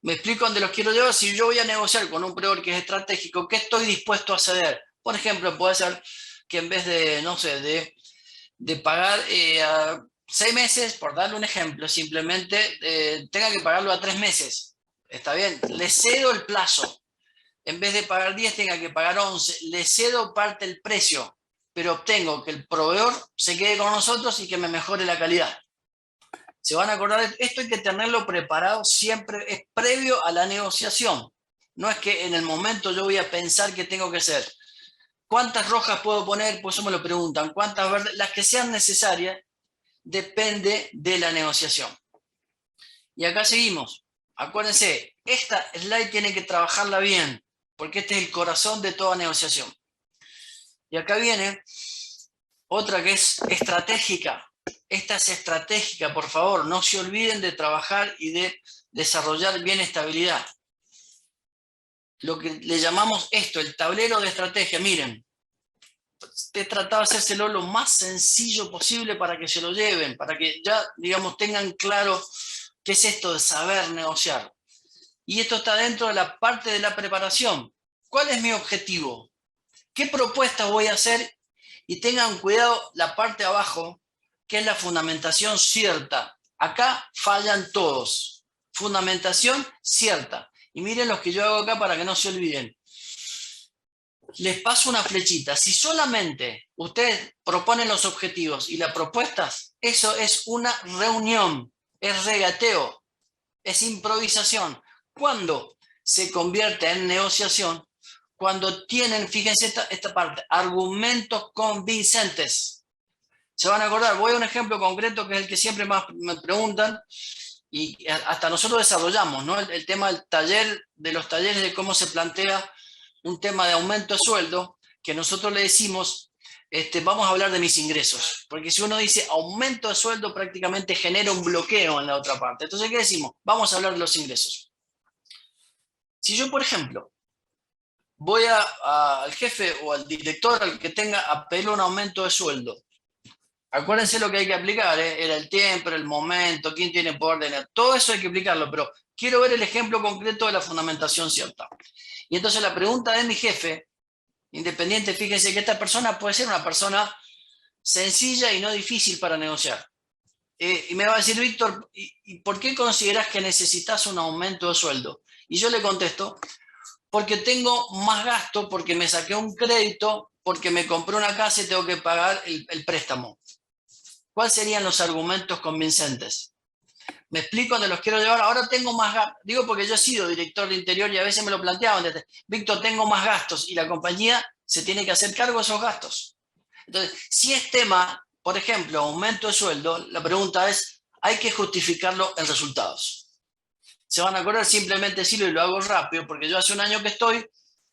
Me explico dónde los quiero llevar. Si yo voy a negociar con un proveedor que es estratégico, ¿qué estoy dispuesto a ceder? Por ejemplo, puede ser que en vez de, no sé, de pagar a 6 meses, por darle un ejemplo, simplemente tenga que pagarlo a 3 meses. ¿Está bien? Le cedo el plazo. En vez de pagar 10, tenga que pagar 11. Le cedo parte del precio, pero obtengo que el proveedor se quede con nosotros y que me mejore la calidad. Se van a acordar, esto hay que tenerlo preparado siempre, es previo a la negociación. No es que en el momento yo voy a pensar que tengo que hacer. ¿Cuántas rojas puedo poner? Pues eso me lo preguntan. ¿Cuántas verdes? Las que sean necesarias, depende de la negociación. Y acá seguimos. Acuérdense, esta slide tiene que trabajarla bien, porque este es el corazón de toda negociación. Y acá viene otra que es estratégica. Esta es estratégica, por favor, no se olviden de trabajar y de desarrollar bien estabilidad. Lo que le llamamos esto, el tablero de estrategia, miren, he tratado de hacérselo lo más sencillo posible para que se lo lleven, para que ya, digamos, tengan claro qué es esto de saber negociar. Y esto está dentro de la parte de la preparación. ¿Cuál es mi objetivo? ¿Qué propuesta voy a hacer? Y tengan cuidado la parte de abajo, que es la fundamentación cierta. Acá fallan todos. Fundamentación cierta. Y miren los que yo hago acá para que no se olviden. Les paso una flechita. Si solamente ustedes proponen los objetivos y las propuestas, eso es una reunión, es regateo, es improvisación. ¿Cuándo se convierte en negociación? Cuando tienen, fíjense esta parte, argumentos convincentes. Se van a acordar, voy a un ejemplo concreto que es el que siempre más me preguntan y hasta nosotros desarrollamos, ¿no? El tema del taller, de los talleres, de cómo se plantea un tema de aumento de sueldo, que nosotros le decimos, vamos a hablar de mis ingresos, porque si uno dice aumento de sueldo prácticamente genera un bloqueo en la otra parte. Entonces, ¿qué decimos? Vamos a hablar de los ingresos. Si yo, por ejemplo, voy al jefe o al director, al que tenga, a pedirle un aumento de sueldo, acuérdense lo que hay que aplicar, ¿eh? Era el tiempo, el momento, quién tiene poder de... Todo eso hay que aplicarlo, pero quiero ver el ejemplo concreto de la fundamentación cierta. Y entonces la pregunta de mi jefe, independiente, fíjense que esta persona puede ser una persona sencilla y no difícil para negociar. Y me va a decir, Víctor, ¿y por qué consideras que necesitas un aumento de sueldo? Y yo le contesto, porque tengo más gasto, porque me saqué un crédito, porque me compré una casa y tengo que pagar el préstamo. ¿Cuáles serían los argumentos convincentes? Me explico dónde los quiero llevar. Ahora tengo más gastos. Digo porque yo he sido director de interior y a veces me lo planteaban. Víctor, tengo más gastos y la compañía se tiene que hacer cargo de esos gastos. Entonces, si es tema, por ejemplo, aumento de sueldo, la pregunta es, hay que justificarlo en resultados. Se van a acordar, simplemente decirlo y lo hago rápido, porque yo hace un año que estoy,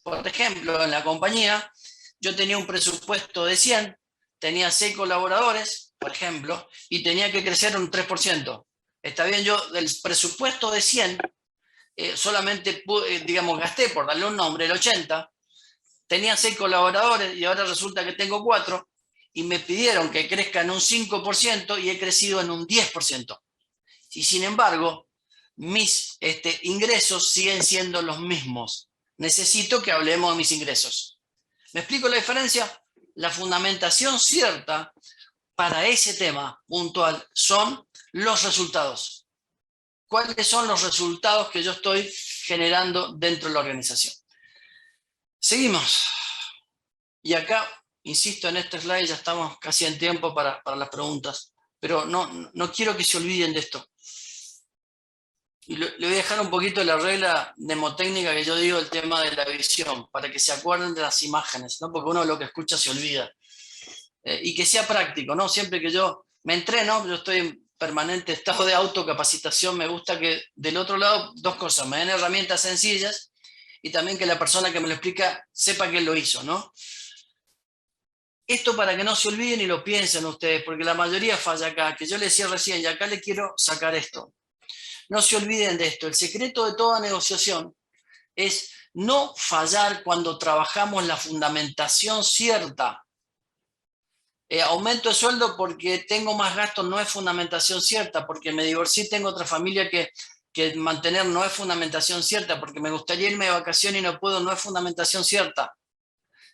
por ejemplo, en la compañía, yo tenía un presupuesto de 100, tenía 6 colaboradores, por ejemplo, y tenía que crecer un 3%. Está bien, yo del presupuesto de 100, solamente digamos, gasté, por darle un nombre, el 80%, tenía 6 colaboradores y ahora resulta que tengo 4, y me pidieron que crezca en un 5% y he crecido en un 10%. Y sin embargo, mis ingresos siguen siendo los mismos. Necesito que hablemos de mis ingresos. ¿Me explico la diferencia? La fundamentación cierta para ese tema puntual son los resultados. ¿Cuáles son los resultados que yo estoy generando dentro de la organización? Seguimos. Y acá, insisto, en este slide ya estamos casi en tiempo para las preguntas, pero no quiero que se olviden de esto. Y le voy a dejar un poquito la regla mnemotécnica que yo digo, el tema de la visión, para que se acuerden de las imágenes, ¿no? Porque uno lo que escucha se olvida. Y que sea práctico, ¿no? Siempre que yo me entreno, yo estoy en permanente estado de autocapacitación, me gusta que del otro lado, dos cosas, me den herramientas sencillas y también que la persona que me lo explica sepa que él lo hizo, ¿no? Esto para que no se olviden y lo piensen ustedes, porque la mayoría falla acá, que yo les decía recién, y acá le quiero sacar esto. No se olviden de esto, el secreto de toda negociación es no fallar cuando trabajamos la fundamentación cierta. Aumento de sueldo porque tengo más gastos no es fundamentación cierta, porque me divorcié y tengo otra familia que mantener no es fundamentación cierta, porque me gustaría irme de vacaciones y no puedo, no es fundamentación cierta.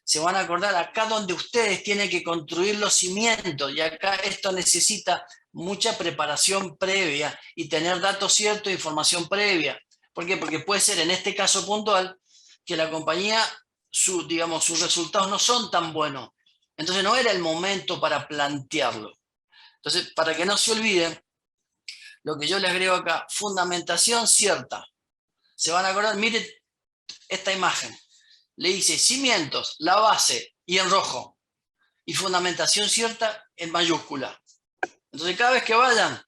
Se van a acordar acá donde ustedes tienen que construir los cimientos, y acá esto necesita mucha preparación previa y tener datos ciertos e información previa. ¿Por qué? Porque puede ser en este caso puntual que la compañía, sus resultados no son tan buenos. Entonces no era el momento para plantearlo. Entonces, para que no se olviden, lo que yo le agrego acá, fundamentación cierta. Se van a acordar, miren esta imagen. Le dice cimientos, la base y en rojo. Y fundamentación cierta en mayúscula. Entonces cada vez que vayan,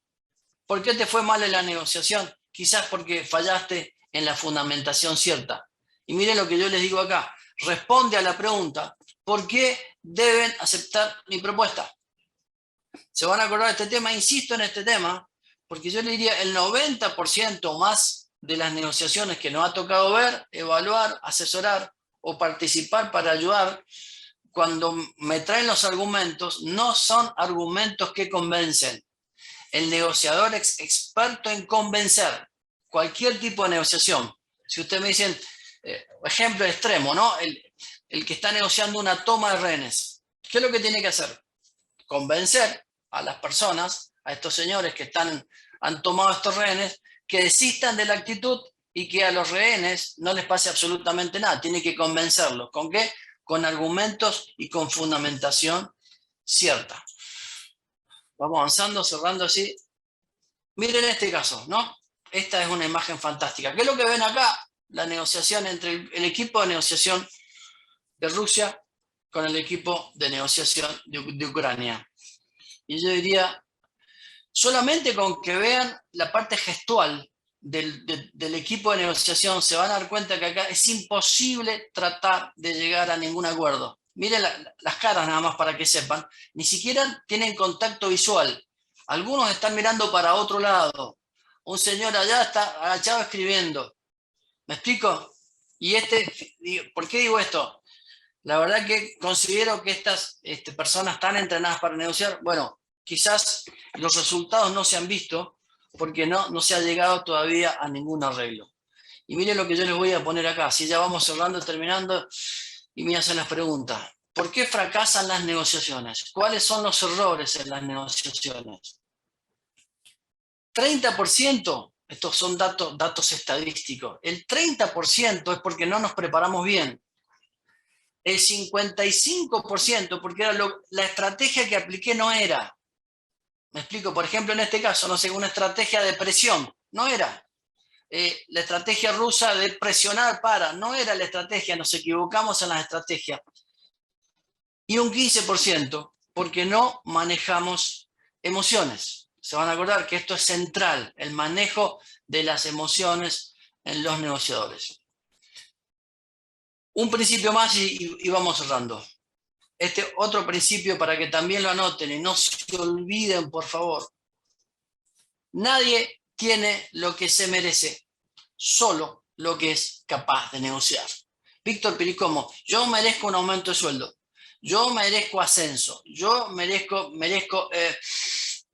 ¿por qué te fue mal en la negociación? Quizás porque fallaste en la fundamentación cierta. Y miren lo que yo les digo acá. Responde a la pregunta, ¿por qué deben aceptar mi propuesta? Se van a acordar de este tema, insisto en este tema, porque yo le diría el 90% más de las negociaciones que nos ha tocado ver, evaluar, asesorar o participar para ayudar, cuando me traen los argumentos, no son argumentos que convencen. El negociador es experto en convencer cualquier tipo de negociación. Si ustedes me dicen, ejemplo extremo, ¿no? El que está negociando una toma de rehenes, ¿qué es lo que tiene que hacer? Convencer a las personas, a estos señores que han tomado estos rehenes, que desistan de la actitud y que a los rehenes no les pase absolutamente nada. Tiene que convencerlos. ¿Con qué? Con argumentos y con fundamentación cierta. Vamos avanzando, cerrando así. Miren este caso, ¿no? Esta es una imagen fantástica. ¿Qué es lo que ven acá? La negociación entre el equipo de negociación de Rusia con el equipo de negociación de Ucrania. Y yo diría, solamente con que vean la parte gestual del equipo de negociación, se van a dar cuenta que acá es imposible tratar de llegar a ningún acuerdo. Miren las caras nada más para que sepan. Ni siquiera tienen contacto visual. Algunos están mirando para otro lado. Un señor allá está agachado escribiendo. ¿Me explico? Y ¿por qué digo esto? La verdad que considero que estas personas están entrenadas para negociar. Bueno, quizás los resultados no se han visto porque no se ha llegado todavía a ningún arreglo. Y miren lo que yo les voy a poner acá. Si ya vamos cerrando, terminando, y me hacen las preguntas. ¿Por qué fracasan las negociaciones? ¿Cuáles son los errores en las negociaciones? 30%, estos son datos estadísticos, el 30% es porque no nos preparamos bien. El 55% porque era la estrategia que apliqué no era. Me explico, por ejemplo, en este caso, no sé, una estrategia de presión, no era. La estrategia rusa de presionar no era la estrategia, nos equivocamos en las estrategias. Y un 15% porque no manejamos emociones. Se van a acordar que esto es central, el manejo de las emociones en los negociadores. Un principio más y vamos cerrando. Este otro principio para que también lo anoten y no se olviden, por favor. Nadie tiene lo que se merece. solo lo que es capaz de negociar. Víctor Piricomo, yo merezco un aumento de sueldo, yo merezco ascenso, yo merezco,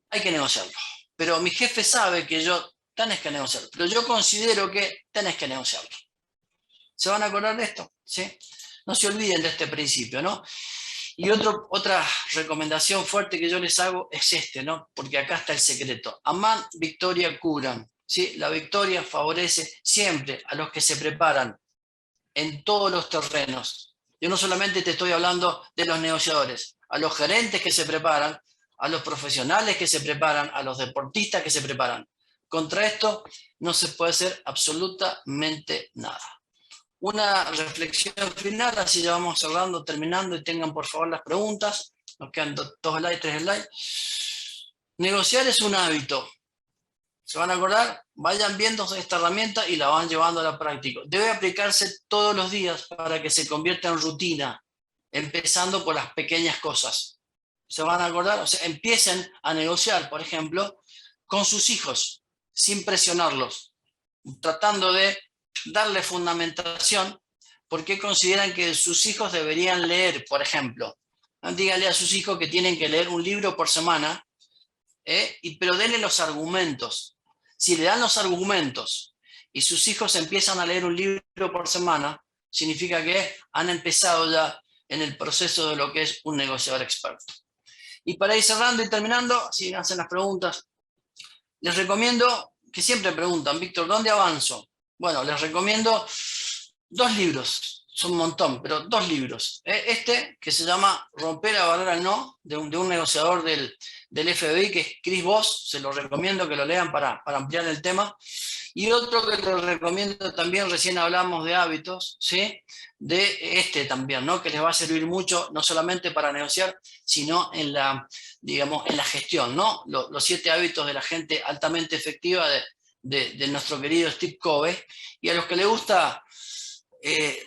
hay que negociarlo. Pero mi jefe sabe que tenés que negociarlo, pero yo considero que tenés que negociarlo. ¿Se van a acordar de esto? ¿Sí? No se olviden de este principio, ¿no? Y otra recomendación fuerte que yo les hago es ¿no? Porque acá está el secreto. Amán, victoria, curan. ¿Sí? La victoria favorece siempre a los que se preparan en todos los terrenos. Yo no solamente te estoy hablando de los negociadores, a los gerentes que se preparan, a los profesionales que se preparan, a los deportistas que se preparan. Contra esto no se puede hacer absolutamente nada. Una reflexión final, así ya vamos cerrando, terminando, y tengan por favor las preguntas. Nos quedan 2 slides, 3 slides. Negociar es un hábito. ¿Se van a acordar? Vayan viendo esta herramienta y la van llevando a la práctica. Debe aplicarse todos los días para que se convierta en rutina, empezando por las pequeñas cosas. ¿Se van a acordar? O sea, empiecen a negociar, por ejemplo, con sus hijos, sin presionarlos, tratando de darle fundamentación por qué consideran que sus hijos deberían leer, por ejemplo. Díganle a sus hijos que tienen que leer un libro por semana, pero denle los argumentos. Si le dan los argumentos y sus hijos empiezan a leer un libro por semana, significa que han empezado ya en el proceso de lo que es un negociador experto. Y para ir cerrando y terminando, si hacen las preguntas, les recomiendo, que siempre preguntan, Víctor, ¿dónde avanzo? Bueno, les recomiendo 2 libros, son un montón, pero 2 libros. Este, que se llama Romper la barrera al no, de un negociador del FBI, que es Chris Voss, se lo recomiendo que lo lean para ampliar el tema. Y otro que les recomiendo también, recién hablamos de hábitos, ¿sí? De este también, ¿no? Que les va a servir mucho, no solamente para negociar, sino en la, digamos, en la gestión, ¿no? Los 7 hábitos de la gente altamente efectiva de nuestro querido Steve Covey. Y a los que les gusta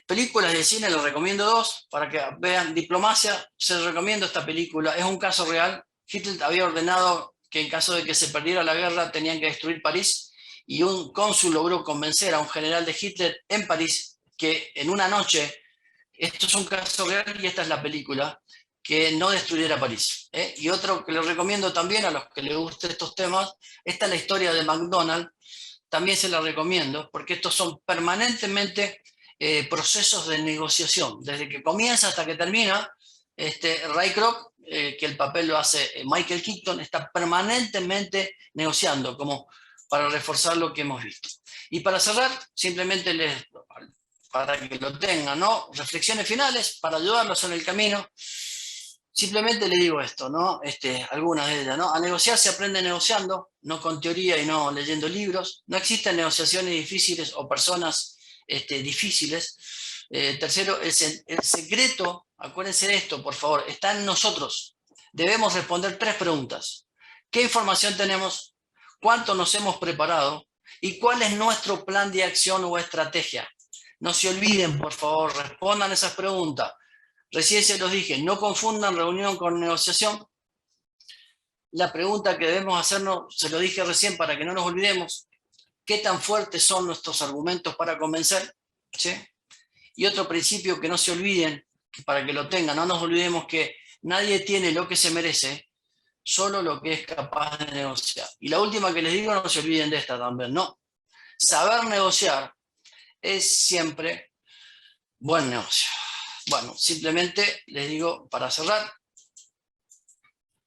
películas de cine, les recomiendo 2 para que vean. Diplomacia, se recomiendo esta película, es un caso real. Hitler había ordenado que en caso de que se perdiera la guerra tenían que destruir París, y un cónsul logró convencer a un general de Hitler en París que en una noche, esto es un caso real y esta es la película, que no destruyera París. Y otro que les recomiendo también a los que les gusten estos temas, esta es la historia de McDonald's, también se la recomiendo, porque estos son permanentemente procesos de negociación, desde que comienza hasta que termina. Ray Kroc, que el papel lo hace Michael Keaton, está permanentemente negociando, como para reforzar lo que hemos visto. Y para cerrar, simplemente para que lo tengan, ¿no? Reflexiones finales, para ayudarlos en el camino. Simplemente le digo esto, ¿no? Algunas de ellas, ¿no? A negociar se aprende negociando, no con teoría y no leyendo libros. No existen negociaciones difíciles o personas difíciles. Tercero, el secreto, acuérdense de esto, por favor, está en nosotros. Debemos responder 3 preguntas. ¿Qué información tenemos? ¿Cuánto nos hemos preparado? ¿Y cuál es nuestro plan de acción o estrategia? No se olviden, por favor, respondan esas preguntas. Recién se los dije, no confundan reunión con negociación. La pregunta que debemos hacernos, se lo dije recién para que no nos olvidemos, ¿qué tan fuertes son nuestros argumentos para convencer? ¿Sí? Y otro principio que no se olviden, para que lo tengan, no nos olvidemos que nadie tiene lo que se merece, solo lo que es capaz de negociar. Y la última que les digo, no se olviden de esta también, ¿no? Saber negociar es siempre buen negocio. Bueno, simplemente les digo para cerrar,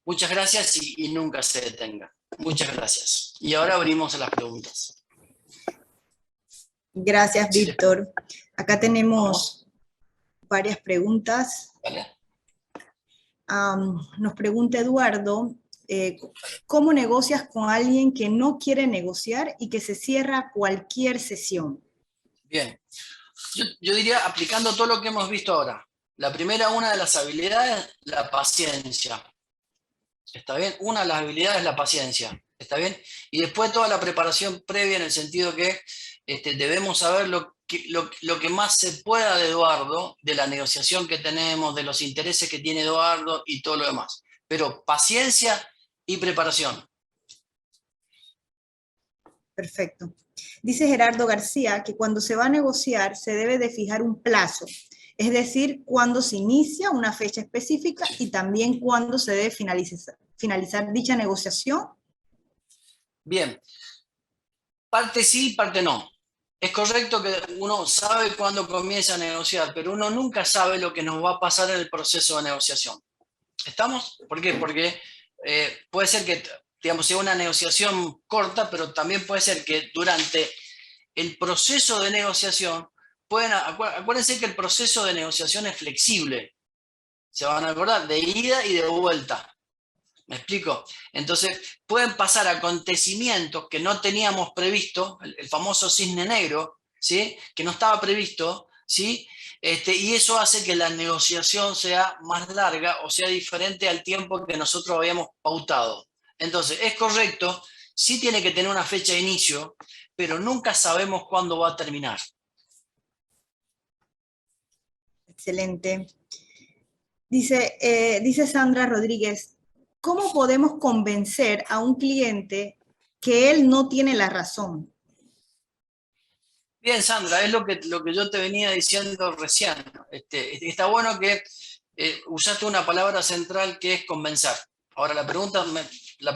muchas gracias y nunca se detenga. Muchas gracias. Y ahora abrimos a las preguntas. Gracias, Víctor. Acá tenemos varias preguntas. ¿Vale? Nos pregunta Eduardo, ¿cómo negocias con alguien que no quiere negociar y que se cierra cualquier sesión? Bien. Yo diría, aplicando todo lo que hemos visto ahora. La primera, una de las habilidades, la paciencia. ¿Está bien? Una de las habilidades es la paciencia. ¿Está bien? Y después toda la preparación previa, en el sentido que debemos saber lo que más se pueda de Eduardo, de la negociación que tenemos, de los intereses que tiene Eduardo y todo lo demás. Pero paciencia y preparación. Perfecto. Dice Gerardo García que cuando se va a negociar se debe de fijar un plazo, es decir, cuándo se inicia una fecha específica y también cuándo se debe finalizar dicha negociación. Bien, parte sí, parte no. Es correcto que uno sabe cuándo comienza a negociar, pero uno nunca sabe lo que nos va a pasar en el proceso de negociación. ¿Estamos? ¿Por qué? Porque puede ser que, digamos, sea una negociación corta, pero también puede ser que durante el proceso de negociación, acuérdense que el proceso de negociación es flexible. Se van a acordar, de ida y de vuelta. ¿Me explico? Entonces, pueden pasar acontecimientos que no teníamos previsto, el famoso cisne negro, ¿sí? Que no estaba previsto, ¿sí? Y eso hace que la negociación sea más larga o sea diferente al tiempo que nosotros habíamos pautado. Entonces, es correcto, sí tiene que tener una fecha de inicio, pero nunca sabemos cuándo va a terminar. Excelente. Dice Sandra Rodríguez, ¿cómo podemos convencer a un cliente que él no tiene la razón? Bien, Sandra, es lo que yo te venía diciendo recién. Está bueno que usaste una palabra central que es convencer. Ahora, la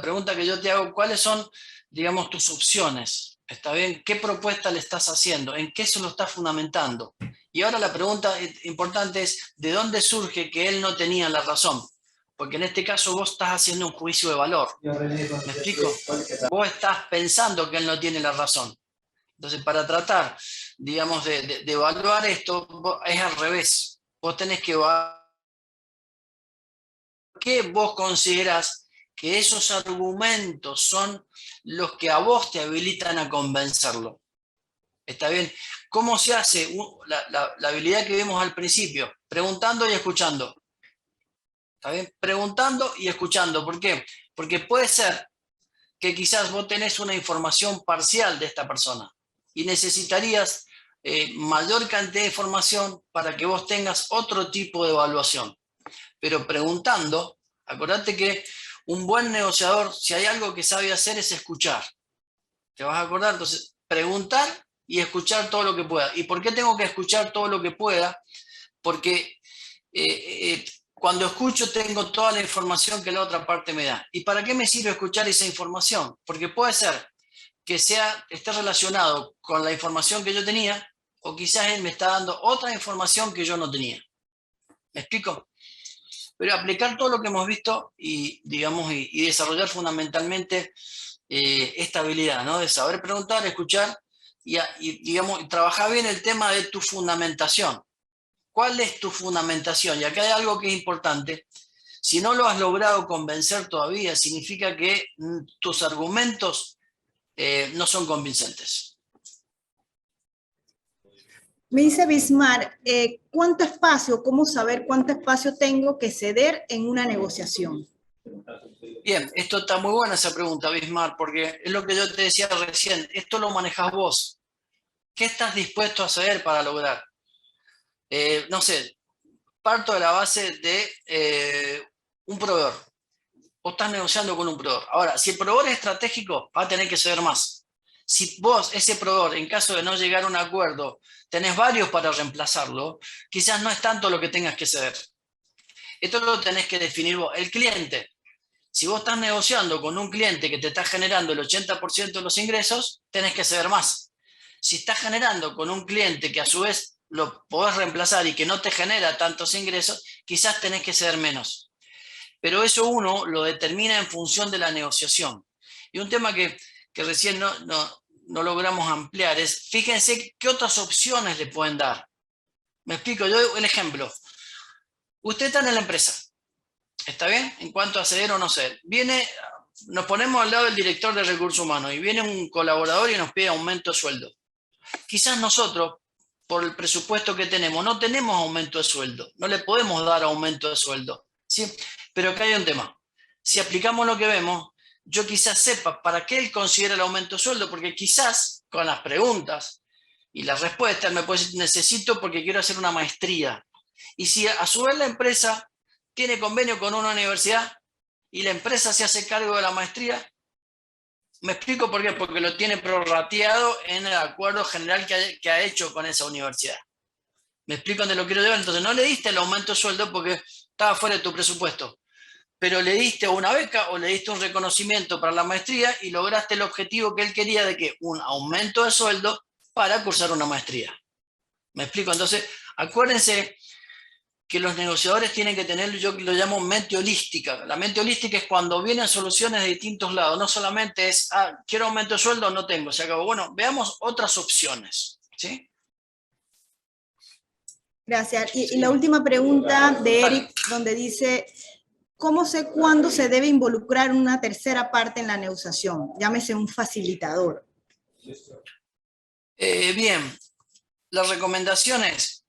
pregunta que yo te hago, ¿cuáles son, digamos, tus opciones? ¿Está bien? ¿Qué propuesta le estás haciendo? ¿En qué se lo estás fundamentando? Y ahora la pregunta importante es, ¿de dónde surge que él no tenía la razón? Porque en este caso vos estás haciendo un juicio de valor. ¿Me explico? Vos estás pensando que él no tiene la razón. Entonces, para tratar, digamos, de evaluar esto, es al revés. Vos tenés que evaluar qué vos considerás que esos argumentos son los que a vos te habilitan a convencerlo. ¿Está bien? ¿Cómo se hace la habilidad que vimos al principio? Preguntando y escuchando. ¿Está bien? Preguntando y escuchando. ¿Por qué? Porque puede ser que quizás vos tenés una información parcial de esta persona y necesitarías mayor cantidad de información para que vos tengas otro tipo de evaluación. Pero preguntando, acordate que un buen negociador, si hay algo que sabe hacer, es escuchar. ¿Te vas a acordar? Entonces, preguntar y escuchar todo lo que pueda. ¿Y por qué tengo que escuchar todo lo que pueda? Porque cuando escucho tengo toda la información que la otra parte me da. ¿Y para qué me sirve escuchar esa información? Porque puede ser que esté relacionado con la información que yo tenía, o quizás él me está dando otra información que yo no tenía. ¿Me explico? Pero aplicar todo lo que hemos visto y, digamos, y desarrollar fundamentalmente esta habilidad, ¿no? De saber preguntar, escuchar digamos, trabajar bien el tema de tu fundamentación. ¿Cuál es tu fundamentación? Y acá hay algo que es importante. Si no lo has logrado convencer todavía, significa que tus argumentos no son convincentes. Me dice Bismar, ¿cómo saber cuánto espacio tengo que ceder en una negociación? Bien, esto está muy buena esa pregunta, Bismar, porque es lo que yo te decía recién, esto lo manejas vos. ¿Qué estás dispuesto a ceder para lograr? No sé, parto de la base de un proveedor. Vos estás negociando con un proveedor. Ahora, si el proveedor es estratégico, va a tener que ceder más. Si vos, ese proveedor, en caso de no llegar a un acuerdo, tenés varios para reemplazarlo, quizás no es tanto lo que tengas que ceder. Esto lo tenés que definir vos. El cliente. Si vos estás negociando con un cliente que te está generando el 80% de los ingresos, tenés que ceder más. Si estás generando con un cliente que a su vez lo podés reemplazar y que no te genera tantos ingresos, quizás tenés que ceder menos. Pero eso uno lo determina en función de la negociación. Y un tema que recién no logramos ampliar es, fíjense qué otras opciones le pueden dar. Me explico, yo doy el ejemplo. Usted está en la empresa, ¿está bien? En cuanto a ceder o no ceder. Nos ponemos al lado del director de recursos humanos y viene un colaborador y nos pide aumento de sueldo. Quizás nosotros, por el presupuesto que tenemos, no tenemos aumento de sueldo. No le podemos dar aumento de sueldo. ¿Sí? Pero acá hay un tema. Si aplicamos lo que vemos, yo quizás sepa para qué él considera el aumento de sueldo, porque quizás con las preguntas y las respuestas me puede decir, necesito porque quiero hacer una maestría. Y si a su vez la empresa tiene convenio con una universidad y la empresa se hace cargo de la maestría, Me explico por qué, porque lo tiene prorrateado en el acuerdo general que ha hecho con esa universidad. ¿Me explico dónde lo quiero llevar? Entonces no le diste el aumento de sueldo porque estaba fuera de tu presupuesto, pero le diste una beca o le diste un reconocimiento para la maestría y lograste el objetivo que él quería de que un aumento de sueldo para cursar una maestría. ¿Me explico? Entonces, acuérdense que los negociadores tienen que tener, yo lo llamo mente holística. La mente holística es cuando vienen soluciones de distintos lados. No solamente es, quiero aumento de sueldo, no tengo, se acabó. Bueno, veamos otras opciones, ¿sí? Gracias. Y la última pregunta de Eric, donde dice, ¿cómo sé cuándo se debe involucrar una tercera parte en la negociación? Llámese un facilitador. Bien, la recomendación es,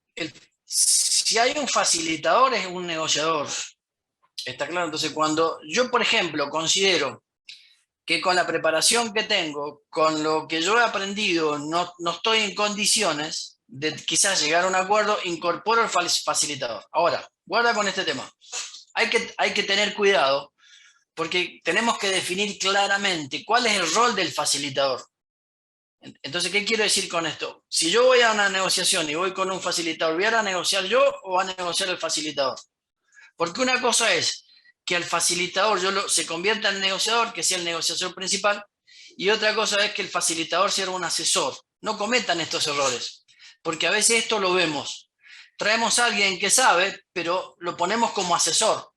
si hay un facilitador es un negociador. ¿Está claro? Entonces, cuando yo, por ejemplo, considero que con la preparación que tengo, con lo que yo he aprendido, no estoy en condiciones de quizás llegar a un acuerdo, incorporo el facilitador. Ahora, guarda con este tema. Hay que tener cuidado porque tenemos que definir claramente cuál es el rol del facilitador. Entonces, ¿qué quiero decir con esto? Si yo voy a una negociación y voy con un facilitador, ¿voy a negociar yo o va a negociar el facilitador? Porque una cosa es que el facilitador se convierta en negociador, que sea el negociador principal, y otra cosa es que el facilitador sea un asesor. No cometan estos errores, porque a veces esto lo vemos. Traemos a alguien que sabe, pero lo ponemos como asesor.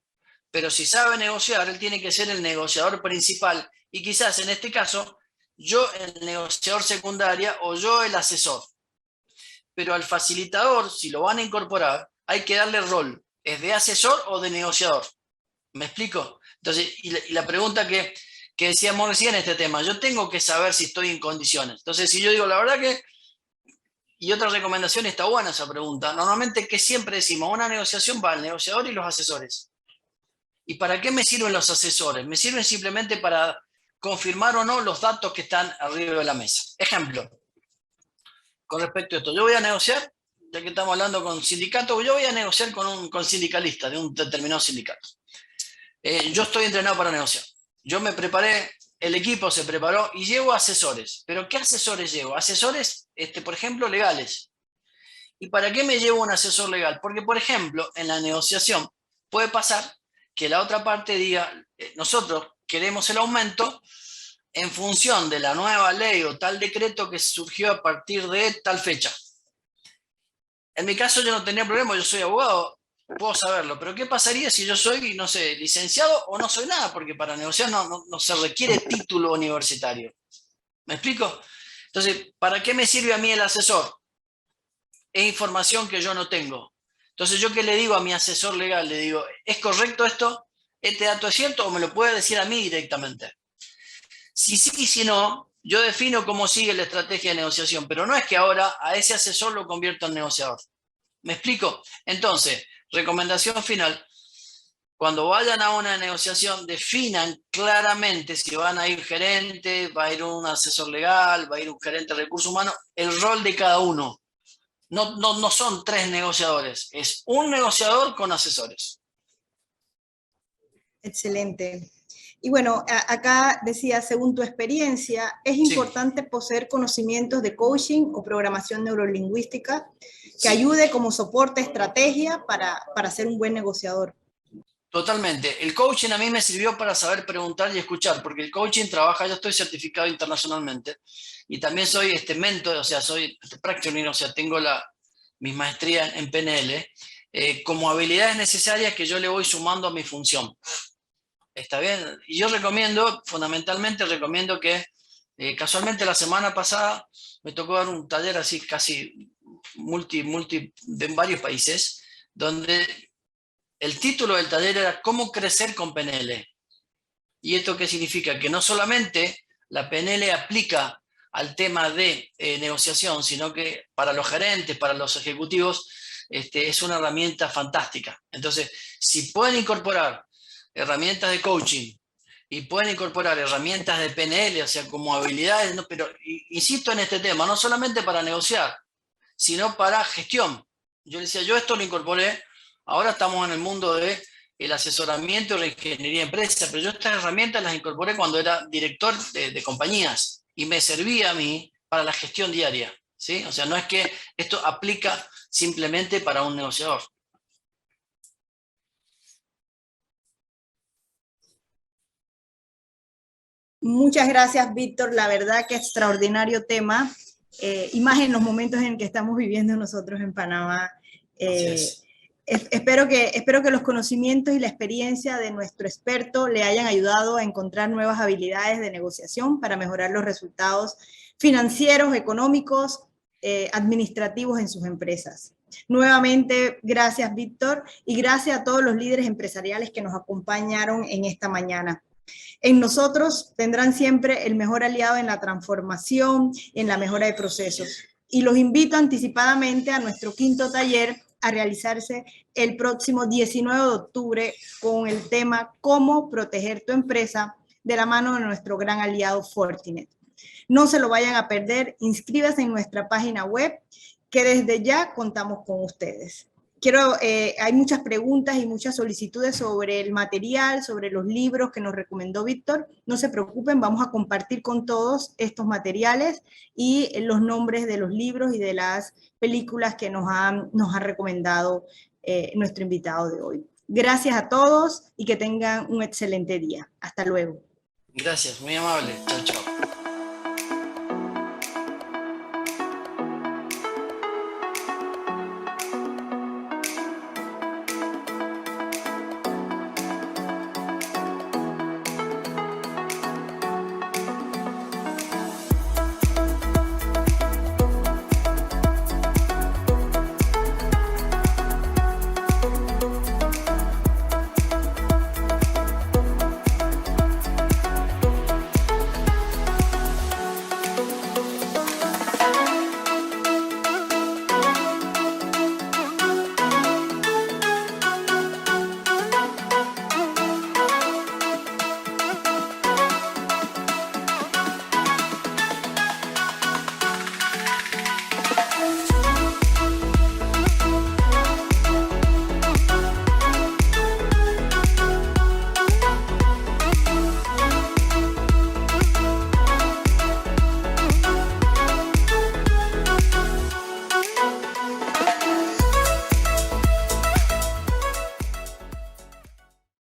Pero si sabe negociar, él tiene que ser el negociador principal, y quizás en este caso, yo el negociador secundaria o yo el asesor. Pero al facilitador, si lo van a incorporar, hay que darle rol. ¿Es de asesor o de negociador? ¿Me explico? Entonces, y la pregunta que decíamos recién en este tema, yo tengo que saber si estoy en condiciones. Entonces, si yo digo, la verdad que, y otra recomendación, está buena esa pregunta, normalmente, ¿qué siempre decimos? Una negociación va al negociador y los asesores. ¿Y para qué me sirven los asesores? Me sirven simplemente para confirmar o no los datos que están arriba de la mesa. Ejemplo, con respecto a esto, yo voy a negociar, ya que estamos hablando con sindicatos, yo voy a negociar con sindicalistas de un determinado sindicato. Yo estoy entrenado para negociar. Yo me preparé, el equipo se preparó y llevo asesores. ¿Pero qué asesores llevo? Asesores, por ejemplo, legales. ¿Y para qué me llevo un asesor legal? Porque, por ejemplo, en la negociación puede pasar que la otra parte diga, nosotros queremos el aumento en función de la nueva ley o tal decreto que surgió a partir de tal fecha. En mi caso yo no tenía problema, yo soy abogado, puedo saberlo, pero ¿qué pasaría si yo soy, no sé, licenciado o no soy nada? Porque para negociar no se requiere título universitario. ¿Me explico? Entonces, ¿para qué me sirve a mí el asesor? Es información que yo no tengo. Entonces, ¿yo qué le digo a mi asesor legal? Le digo, ¿es correcto esto? ¿Este dato es cierto? ¿O me lo puede decir a mí directamente? Si sí y si no, yo defino cómo sigue la estrategia de negociación, pero no es que ahora a ese asesor lo convierto en negociador. ¿Me explico? Entonces, recomendación final, cuando vayan a una negociación, definan claramente si van a ir gerente, va a ir un asesor legal, va a ir un gerente de recursos humanos, el rol de cada uno. No son 3 negociadores, es un negociador con asesores. Excelente. Y bueno, acá decía, según tu experiencia, ¿es importante poseer conocimientos de coaching o programación neurolingüística que ayude como soporte, estrategia para ser un buen negociador? Totalmente. El coaching a mí me sirvió para saber preguntar y escuchar, porque el coaching trabaja, yo estoy certificado internacionalmente y también soy mentor, o sea, soy practitioner, o sea, tengo mi maestría en PNL, como habilidades necesarias que yo le voy sumando a mi función. ¿Está bien? Y yo fundamentalmente recomiendo que, casualmente la semana pasada me tocó dar un taller así casi multi de varios países, donde el título del taller era ¿Cómo crecer con PNL? ¿Y esto qué significa? Que no solamente la PNL aplica al tema de negociación, sino que para los gerentes, para los ejecutivos, es una herramienta fantástica. Entonces, si pueden incorporar herramientas de coaching y pueden incorporar herramientas de PNL, o sea, como habilidades, pero insisto en este tema, no solamente para negociar, sino para gestión. Yo le decía, yo esto lo incorporé, ahora estamos en el mundo de el asesoramiento y la ingeniería de empresa, pero yo estas herramientas las incorporé cuando era director de compañías y me servía a mí para la gestión diaria, ¿sí? O sea, no es que esto aplica simplemente para un negociador. Muchas gracias, Víctor. La verdad que extraordinario tema, y más en los momentos en que estamos viviendo nosotros en Panamá. Espero que los conocimientos y la experiencia de nuestro experto le hayan ayudado a encontrar nuevas habilidades de negociación para mejorar los resultados financieros, económicos, administrativos en sus empresas. Nuevamente, gracias, Víctor, y gracias a todos los líderes empresariales que nos acompañaron en esta mañana. En nosotros tendrán siempre el mejor aliado en la transformación, en la mejora de procesos. Y los invito anticipadamente a nuestro 5º taller a realizarse el próximo 19 de octubre con el tema Cómo proteger tu empresa, de la mano de nuestro gran aliado Fortinet. No se lo vayan a perder, inscríbanse en nuestra página web, que desde ya contamos con ustedes. Hay muchas preguntas y muchas solicitudes sobre el material, sobre los libros que nos recomendó Víctor. No se preocupen, vamos a compartir con todos estos materiales y los nombres de los libros y de las películas que nos ha recomendado nuestro invitado de hoy. Gracias a todos y que tengan un excelente día. Hasta luego. Gracias, muy amable. Chao, chao.